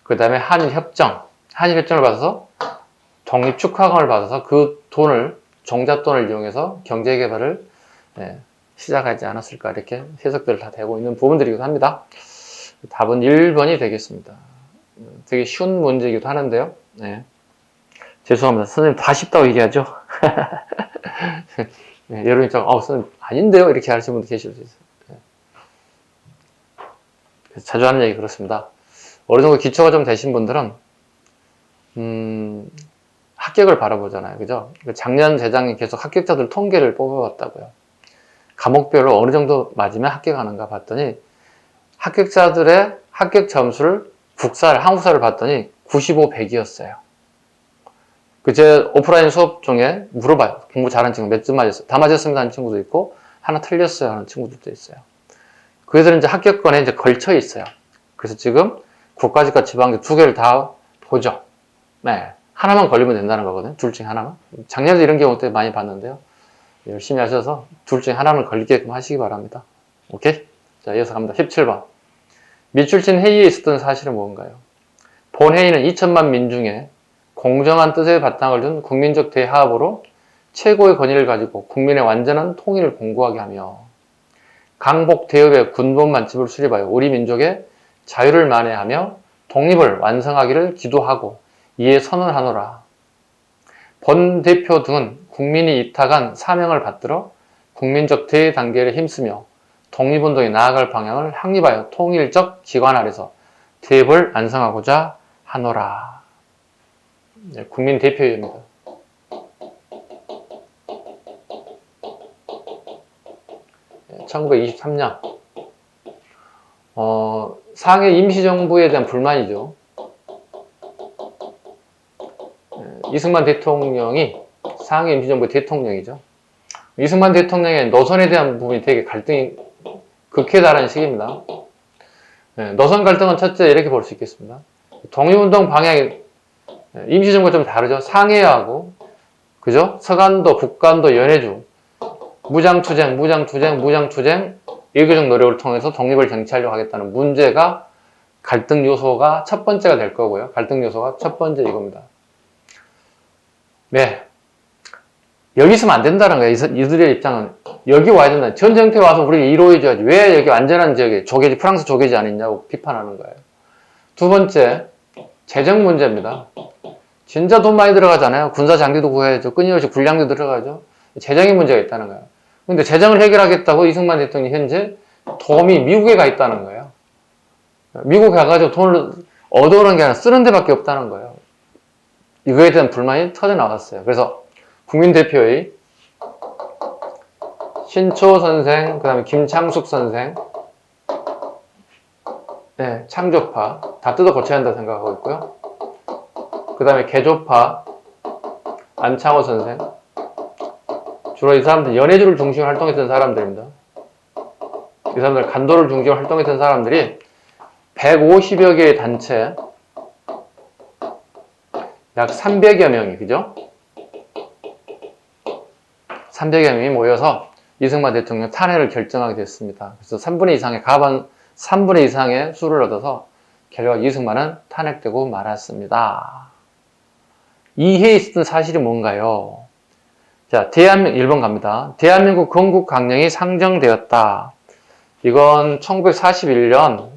Speaker 1: 그 다음에 한일협정을 받아서 독립축하금을 받아서 그 돈을 종잣돈을 이용해서 경제 개발을 시작하지 않았을까 이렇게 해석들을 다 되고 있는 부분들이기도 합니다. 답은 1번이 되겠습니다. 되게 쉬운 문제이기도 하는데요. 네. 죄송합니다. 선생님 다 쉽다고 얘기하죠. 네, 여러분이 선생님 아닌데요 이렇게 하시는 분도 계실 수 있어요. 네. 자주 하는 얘기 그렇습니다. 어느 정도 기초가 좀 되신 분들은 합격을 바라보잖아요. 그죠? 작년, 재작년 계속 합격자들 통계를 뽑아봤다고요. 과목별로 어느 정도 맞으면 합격하는가 봤더니 합격자들의 합격 점수를 한국사를 봤더니 95, 100이었어요. 제 오프라인 수업 중에 물어봐요. 공부 잘하는 친구 몇 점 맞았어요? 다 맞았습니다 하는 친구도 있고 하나 틀렸어요 하는 친구들도 있어요. 그 애들은 이제 합격권에 이제 걸쳐 있어요. 그래서 지금 국가직과 지방직 두 개를 다 보죠. 네. 하나만 걸리면 된다는 거거든요. 둘 중에 하나만. 작년에 이런 경우 때 많이 봤는데요. 열심히 하셔서 둘 중에 하나만 걸리게끔 하시기 바랍니다. 오케이? 자, 이어서 갑니다. 17번. 미출신 회의에 있었던 사실은 뭔가요? 본 회의는 2천만 민중의 공정한 뜻에 바탕을 둔 국민적 대화합으로 최고의 권위를 가지고 국민의 완전한 통일을 공고하게 하며 강복 대업의 군본 만집을 수립하여 우리 민족의 자유를 만회하며 독립을 완성하기를 기도하고 이에 선언하노라. 본 대표 등은 국민이 이탁한 사명을 받들어 국민적 대단계를 힘쓰며 독립운동에 나아갈 방향을 확립하여 통일적 기관 아래서 대업을 완성하고자 하노라. 네, 국민 대표입니다. 네, 1923년 상해 임시정부에 대한 불만이죠. 이승만 대통령이 상해 임시정부의 대통령이죠. 이승만 대통령의 노선에 대한 부분이 되게 갈등이 극에 달하는 시기입니다. 노선 갈등은 첫째 이렇게 볼 수 있겠습니다. 독립운동 방향이 임시정부가 좀 다르죠. 상해하고 그죠? 서간도, 북간도, 연해주 무장투쟁, 이교적 노력을 통해서 독립을 쟁취하려고 하겠다는 문제가 갈등 요소가 첫 번째가 될 거고요. 갈등 요소가 첫 번째 이겁니다. 네. 여기 있으면 안 된다는 거예요. 이들의 입장은. 여기 와야 된다. 전쟁터에 와서 우리 이루어줘야지. 왜 여기 안전한 지역에 조개지, 프랑스 조개지 아니냐고 비판하는 거예요. 두 번째, 재정 문제입니다. 진짜 돈 많이 들어가잖아요. 군사 장비도 구해야죠. 끊임없이 군량도 들어가죠. 재정의 문제가 있다는 거예요. 근데 재정을 해결하겠다고 이승만 대통령이 현재 도움이 미국에 가 있다는 거예요. 미국에 가가지고 돈을 얻어오는 게 아니라 쓰는 데밖에 없다는 거예요. 이거에 대한 불만이 터져 나왔어요. 그래서 국민대표의 신초 선생, 그 다음에 김창숙 선생, 네, 창조파 다 뜯어 고쳐야 한다고 생각하고 있고요. 그 다음에 개조파 안창호 선생, 주로 이 사람들 연해주를 중심으로 활동했던 사람들입니다. 이 사람들 간도를 중심으로 활동했던 사람들이 150여 개의 단체, 약 300여 명이, 그죠? 300여 명이 모여서 이승만 대통령 탄핵을 결정하게 됐습니다. 그래서 3분의 이상의 수를 얻어서 결국 이승만은 탄핵되고 말았습니다. 이해에 있었던 사실이 뭔가요? 자, 1번 갑니다. 대한민국 건국 강령이 상정되었다. 이건 1941년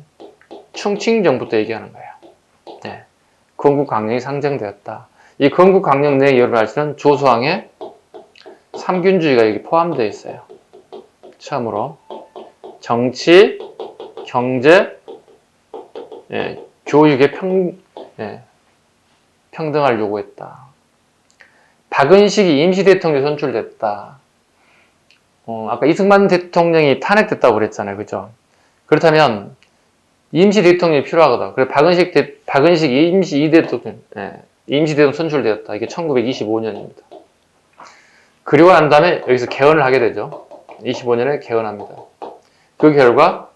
Speaker 1: 충칭정부 때 얘기하는 거예요. 네. 건국 강령이 상정되었다. 이 건국 강령 내에 여러분 아시는 조수왕의 삼균주의가 여기 포함되어 있어요. 처음으로 정치, 경제, 교육의 평등을 요구했다. 박은식이 임시대통령이 선출됐다. 아까 이승만 대통령이 탄핵됐다고 그랬잖아요. 그죠? 그렇다면 임시대통령이 필요하거든. 그래서 박은식이 임시대통령 선출되었다. 이게 1925년입니다. 그리고 난 다음에 여기서 개헌을 하게 되죠. 25년에 개헌합니다. 그 결과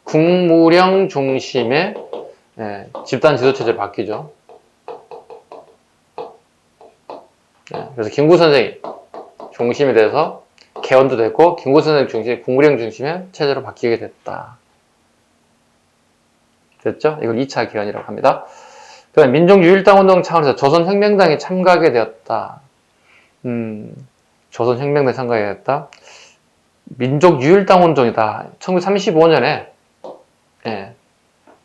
Speaker 1: 국무령 중심의 집단 지도체제로 바뀌죠. 그래서 김구 선생이 중심이 돼서 개헌도 됐고 김구 선생 중심의 국무령 중심의 체제로 바뀌게 됐다. 됐죠? 이걸 2차 개헌이라고 합니다. 그 다음 민족유일당 운동 차원에서 조선혁명당에 참가하게 되었다. 조선혁명당에 참가하게 됐다. 민족유일당 운동이다. 1935년에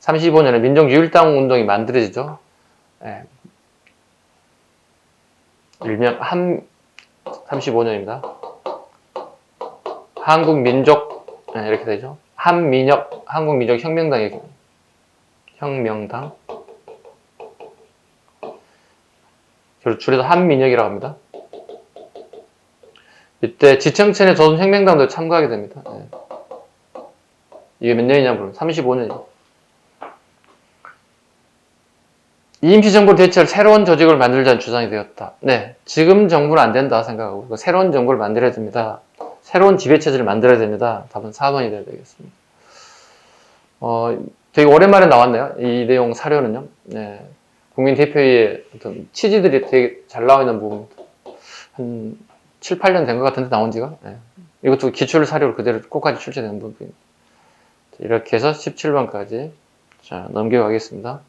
Speaker 1: 35년에 민족유일당 운동이 만들어지죠. 일명 35년입니다. 한국민족 이렇게 되죠. 한국민족혁명당의 혁명당. 줄여서 한민혁이라고 합니다. 이때 지청천의 조선혁명당도 참가하게 됩니다. 이게 몇 년이냐 물으면 35년이에요. 임시정부를 대체할 새로운 조직을 만들자는 주장이 되었다. 네, 지금 정부는 안 된다 생각하고 새로운 정부를 만들어야 됩니다. 새로운 지배체제를 만들어야 됩니다. 답은 4번이 되어야 되겠습니다. 되게 오랜만에 나왔네요. 이 내용 사료는요. 네, 국민대표의 어떤 취지들이 되게 잘 나와 있는 부분입니다. 한 7, 8년 된 것 같은데 나온 지가. 네. 이것도 기출 사료로 그대로 꼭까지 출제되는 부분입니다. 이렇게 해서 17번까지 자, 넘겨가겠습니다.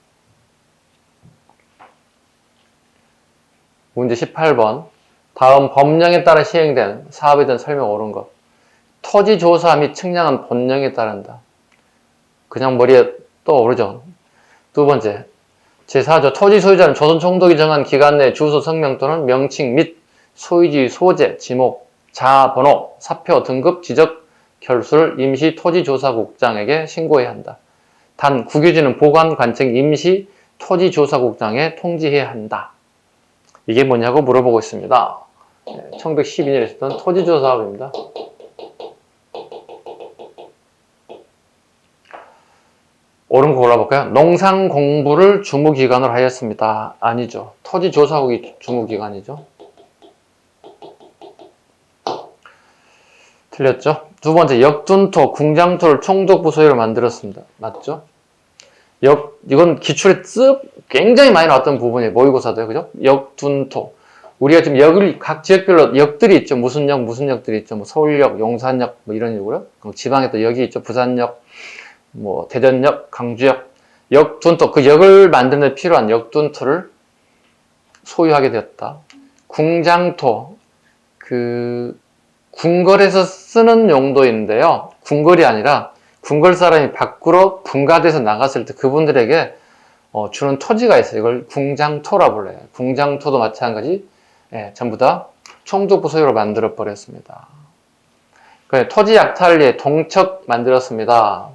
Speaker 1: 문제 18번. 다음 법령에 따라 시행된 사업에 대한 설명 옳은 것. 토지조사 및 측량은 본령에 따른다. 그냥 머리에 떠오르죠. 두 번째. 제4조 토지 소유자는 조선 총독이 정한 기간 내 주소 성명 또는 명칭 및 소유지 소재, 지목, 자, 번호, 사표, 등급, 지적, 결수를 임시 토지조사국장에게 신고해야 한다. 단, 국유지는 보관관청 임시 토지조사국장에 통지해야 한다. 이게 뭐냐고 물어보고 있습니다. 1912년에 있었던 토지조사업입니다. 옳은 거 골라볼까요? 농상 공부를 주무기관으로 하였습니다. 아니죠. 토지조사국이 주무기관이죠. 틀렸죠? 두 번째, 역둔토, 궁장토를 총독부 소유로 만들었습니다. 맞죠? 이건 기출에 굉장히 많이 나왔던 부분이에요. 모의고사도요. 그죠? 역둔토. 우리가 지금 각 지역별로 역들이 있죠. 무슨 역들이 있죠. 뭐 서울역, 용산역, 뭐 이런 식으로. 지방에 또 역이 있죠. 부산역, 뭐 대전역, 강주역, 역둔토, 그 역을 만드는 데 필요한 역둔토를 소유하게 되었다. 궁장토, 그 궁궐에서 쓰는 용도인데요. 궁궐이 아니라 궁궐 사람이 밖으로 분가돼서 나갔을 때 그분들에게 주는 토지가 있어요. 이걸 궁장토라 불러요. 궁장토도 마찬가지, 전부 다 총독부 소유로 만들어 버렸습니다. 토지 약탈리에 동척 만들었습니다.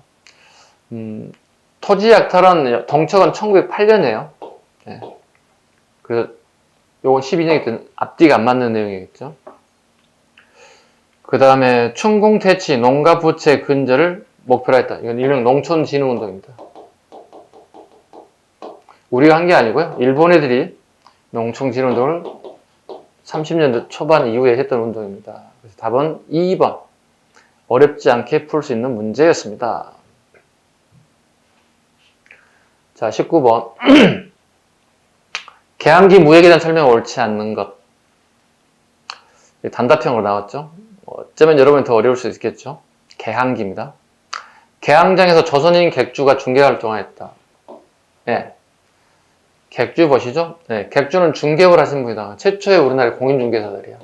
Speaker 1: 토지 약탈은 동척은 1908년이에요. 그래서 요건 12년이든 앞뒤가 안 맞는 내용이겠죠. 그 다음에 춘공태치, 농가 부채 근절을 목표로 했다. 이건 일명 농촌진흥운동입니다. 우리가 한 게 아니고요. 일본 애들이 농촌진흥운동을 30년대 초반 이후에 했던 운동입니다. 그래서 답은 2번. 어렵지 않게 풀 수 있는 문제였습니다. 자, 19번. 개항기 무역에 대한 설명이 옳지 않는 것. 단답형으로 나왔죠. 어쩌면 여러분이 더 어려울 수 있겠죠. 개항기입니다. 개항장에서 조선인 객주가 중개 활동을 했다. 네. 객주 보시죠? 네. 객주는 중개업을 하신 분이다. 최초의 우리나라의 공인중개사들이야.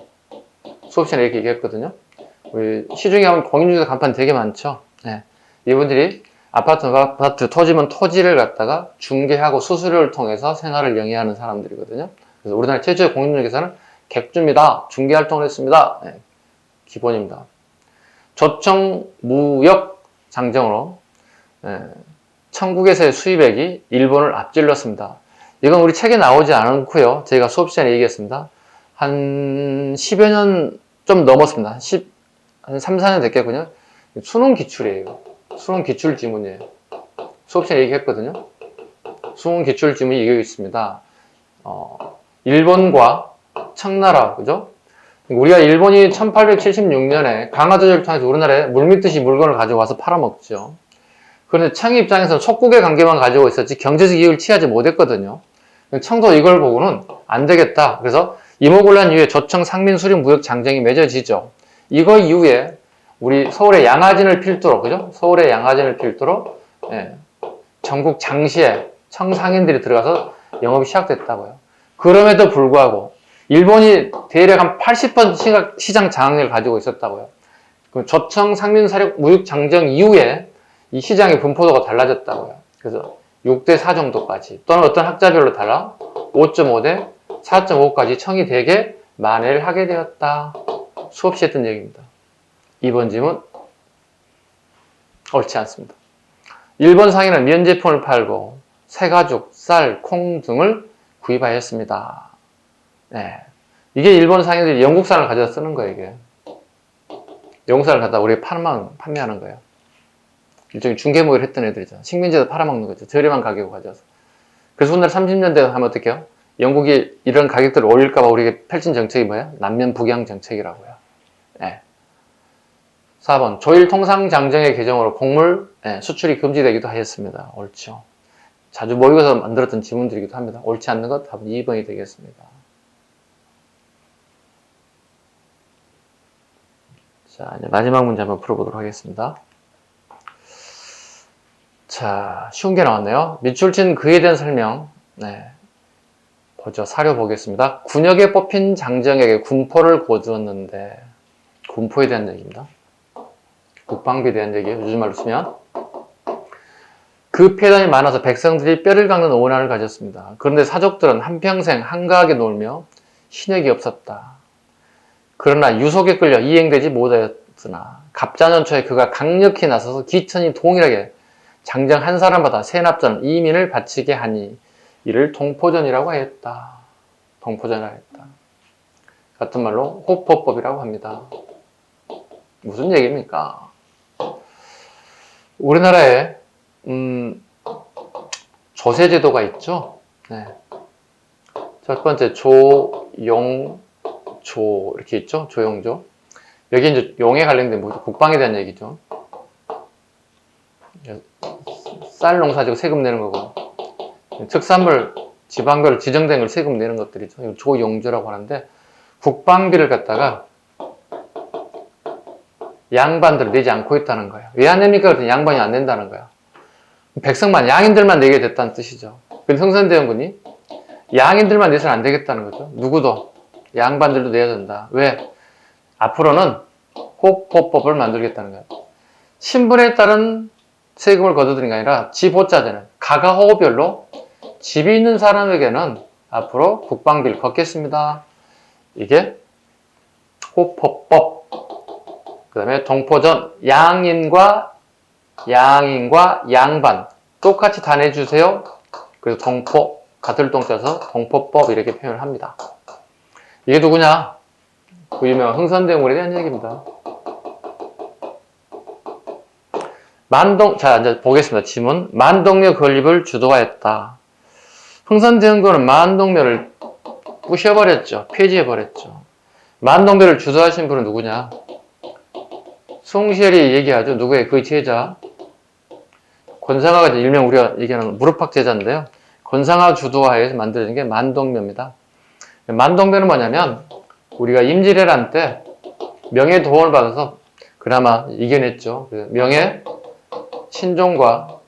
Speaker 1: 수업 시간에 이렇게 얘기했거든요. 우리 시중에 하면 공인중개사 간판 되게 많죠. 네. 이분들이 아파트, 토지면 토지를 갖다가 중개하고 수수료를 통해서 생활을 영위하는 사람들이거든요. 그래서 우리나라 최초의 공인중개사는 객주입니다. 중개활동을 했습니다. 네. 기본입니다. 조청 무역 장정으로 천국에서의 수입액이 일본을 앞질렀습니다. 이건 우리 책에 나오지 않고요. 저희가 수업 시간에 얘기했습니다. 한 10여 년 좀 넘었습니다. 한 3, 4년 됐겠군요. 수능 기출이에요. 수능 기출 지문이에요. 수업 시간에 얘기했거든요. 수능 기출 지문이 이게 있습니다. 일본과 청나라, 그죠? 우리가 일본이 1876년에 강화도를 통해서 우리나라에 물밀듯이 물건을 가져와서 팔아먹죠. 그런데 청의 입장에서는 속국의 관계만 가지고 있었지 경제적 이익을 취하지 못했거든요. 청도 이걸 보고는 안 되겠다. 그래서 임오군란 이후에 조청 상민 수립 무역 장정이 맺어지죠. 이거 이후에 우리 서울의 양화진을 필두로, 그죠? 서울의 양화진을 필두로 전국 장시에 청상인들이 들어가서 영업이 시작됐다고요. 그럼에도 불구하고 일본이 대략 한 80% 시장 장악력을 가지고 있었다고요. 그 조청 상민 사력 무역 장정 이후에 이 시장의 분포도가 달라졌다고요. 그래서 6대 4 정도까지 또는 어떤 학자별로 달라 5.5 대 4.5까지 청이 대개 만회를 하게 되었다. 수없이 했던 얘기입니다. 이번 질문 옳지 않습니다. 일본 상인은 면제품을 팔고 새가죽, 쌀, 콩 등을 구입하였습니다. 네. 이게 일본 상인들이 영국산을 가져다 쓰는 거예요, 이게. 영국산을 갖다 우리가 판매하는 거예요. 일종의 중개모의를 했던 애들이죠. 식민지에서 팔아먹는 거죠. 저렴한 가격으로 가져와서. 그래서 오늘 30년대 하면 어떻게 해요? 영국이 이런 가격들을 올릴까봐 우리가 펼친 정책이 뭐예요? 남면 북양 정책이라고요. 네. 4번. 조일통상장정의 개정으로 곡물 수출이 금지되기도 하였습니다. 옳죠. 자주 모의고사 만들었던 지문들이기도 합니다. 옳지 않는 것 답은 2번이 되겠습니다. 자, 이제 마지막 문제 한번 풀어보도록 하겠습니다. 자, 쉬운 게 나왔네요. 밑줄 그에 대한 설명. 보죠. 사료 보겠습니다. 군역에 뽑힌 장정에게 군포를 거두었는데, 군포에 대한 얘기입니다. 국방비에 대한 얘기예요. 요즘 말로 쓰면. 그 폐단이 많아서 백성들이 뼈를 깎는 오난을 가졌습니다. 그런데 사족들은 한평생 한가하게 놀며 신역이 없었다. 그러나 유속에 끌려 이행되지 못하였으나 갑자년초에 그가 강력히 나서서 기천이 동일하게 장정 한 사람마다 세납전 이민을 바치게 하니 이를 동포전이라고 하였다. 동포전이라고 했다. 같은 말로 호포법이라고 합니다. 무슨 얘기입니까? 우리나라에 조세제도가 있죠. 첫 번째 조용조 이렇게 있죠. 조용조. 여기 이제 용에 관련된 국방에 대한 얘기죠. 쌀 농사 지고 세금 내는 거고, 특산물 지방별로 지정된 걸 세금 내는 것들이죠. 이걸 조용조라고 하는데 국방비를 갖다가 양반들은 내지 않고 있다는 거예요. 왜 안 냅니까? 그랬더니 양반이 안 낸다는 거예요. 백성만, 양인들만 내게 됐다는 뜻이죠. 근데 흥선대원군이 양인들만 내서는 안 되겠다는 거죠. 누구도, 양반들도 내야 된다. 왜? 앞으로는 호포법을 만들겠다는 거예요. 신분에 따른 세금을 거두드린 게 아니라 지보자재는 가가호호별로 집이 있는 사람에게는 앞으로 국방비를 걷겠습니다. 이게 호포법. 그 다음에 동포전 양인과 양반 똑같이 다 내주세요. 그래서 동포 같을 동자서 동포법 이렇게 표현을 합니다. 이게 누구냐? 그 유명한 흥선대원군에 대한 얘기입니다. 자, 이제 보겠습니다. 지문. 만동묘 건립을 주도하였다. 흥선대원군은 만동묘를 부셔버렸죠. 폐지해버렸죠. 만동묘를 주도하신 분은 누구냐? 송시열이 얘기하죠. 누구의? 그 제자. 권상아가 일명 우리가 얘기하는 무릎팍 제자인데요. 권상아 주도하에서 만들어진 게 만동묘입니다. 만동묘는 뭐냐면 우리가 임진왜란 때 명예 도움을 받아서 그나마 이겨냈죠. 명예 신종과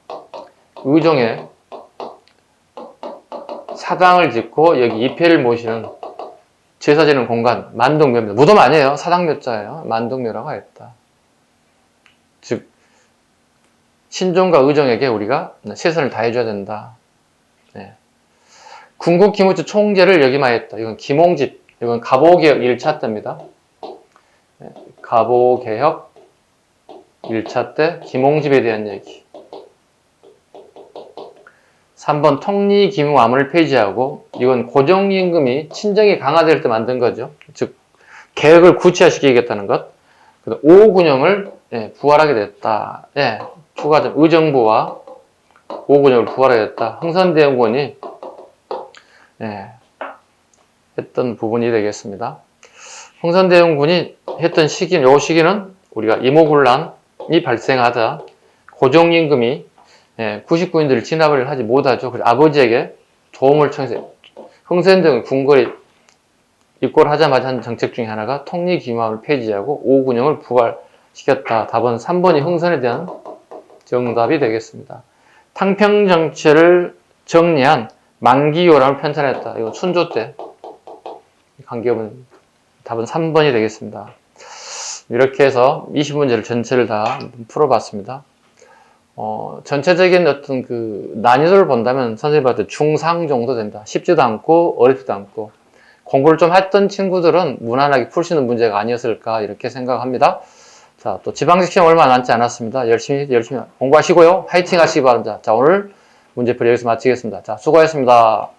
Speaker 1: 의종의 사당을 짓고 여기 이패를 모시는 제사 지는 공간 만동묘입니다. 무덤 아니에요. 사당묘자예요. 만동묘라고 하였다. 즉 신종과 의종에게 우리가 최선을 다해줘야 된다. 네. 군국 기무주 총재를 역임하였다. 이건 김홍집, 이건 갑오개혁 1차 때입니다. 네. 갑오개혁 1차 때 김홍집에 대한 얘기. 3번 통리기무화문을 폐지하고 이건 고정임금이 친정이 강화될 때 만든 거죠. 즉 개혁을 구체화시키겠다는 것. 그다음 오군영을 부활하게 됐다. 예, 추가점 의정부와 오군영을 부활하게 됐다. 흥선대원군이 했던 부분이 되겠습니다. 흥선대원군이 했던 시기는 요 시기는 우리가 이모군란이 발생하자 고정임금이 99인들을 진압을 하지 못하죠. 그래서 아버지에게 도움을 청해서 흥선대원 군거리 입고하자마자 한 정책 중에 하나가 통리기무화를 폐지하고 오군영을 부활시켰다. 답은 3번이 흥선에 대한 정답이 되겠습니다. 탕평정체를 정리한 만기요람을 편찬했다. 이거 순조 때 관계없는 답은 3번이 되겠습니다. 이렇게 해서 20문제를 전체를 다 풀어봤습니다. 전체적인 어떤 그 난이도를 본다면 선생님한테 중상 정도 된다. 쉽지도 않고 어렵지도 않고 공부를 좀 했던 친구들은 무난하게 풀 수 있는 문제가 아니었을까 이렇게 생각합니다. 자, 또 지방직 시험 얼마 남지 않았습니다. 열심히 공부하시고요. 화이팅 하시기 바랍니다. 자, 오늘 문제풀이 여기서 마치겠습니다. 자, 수고하셨습니다.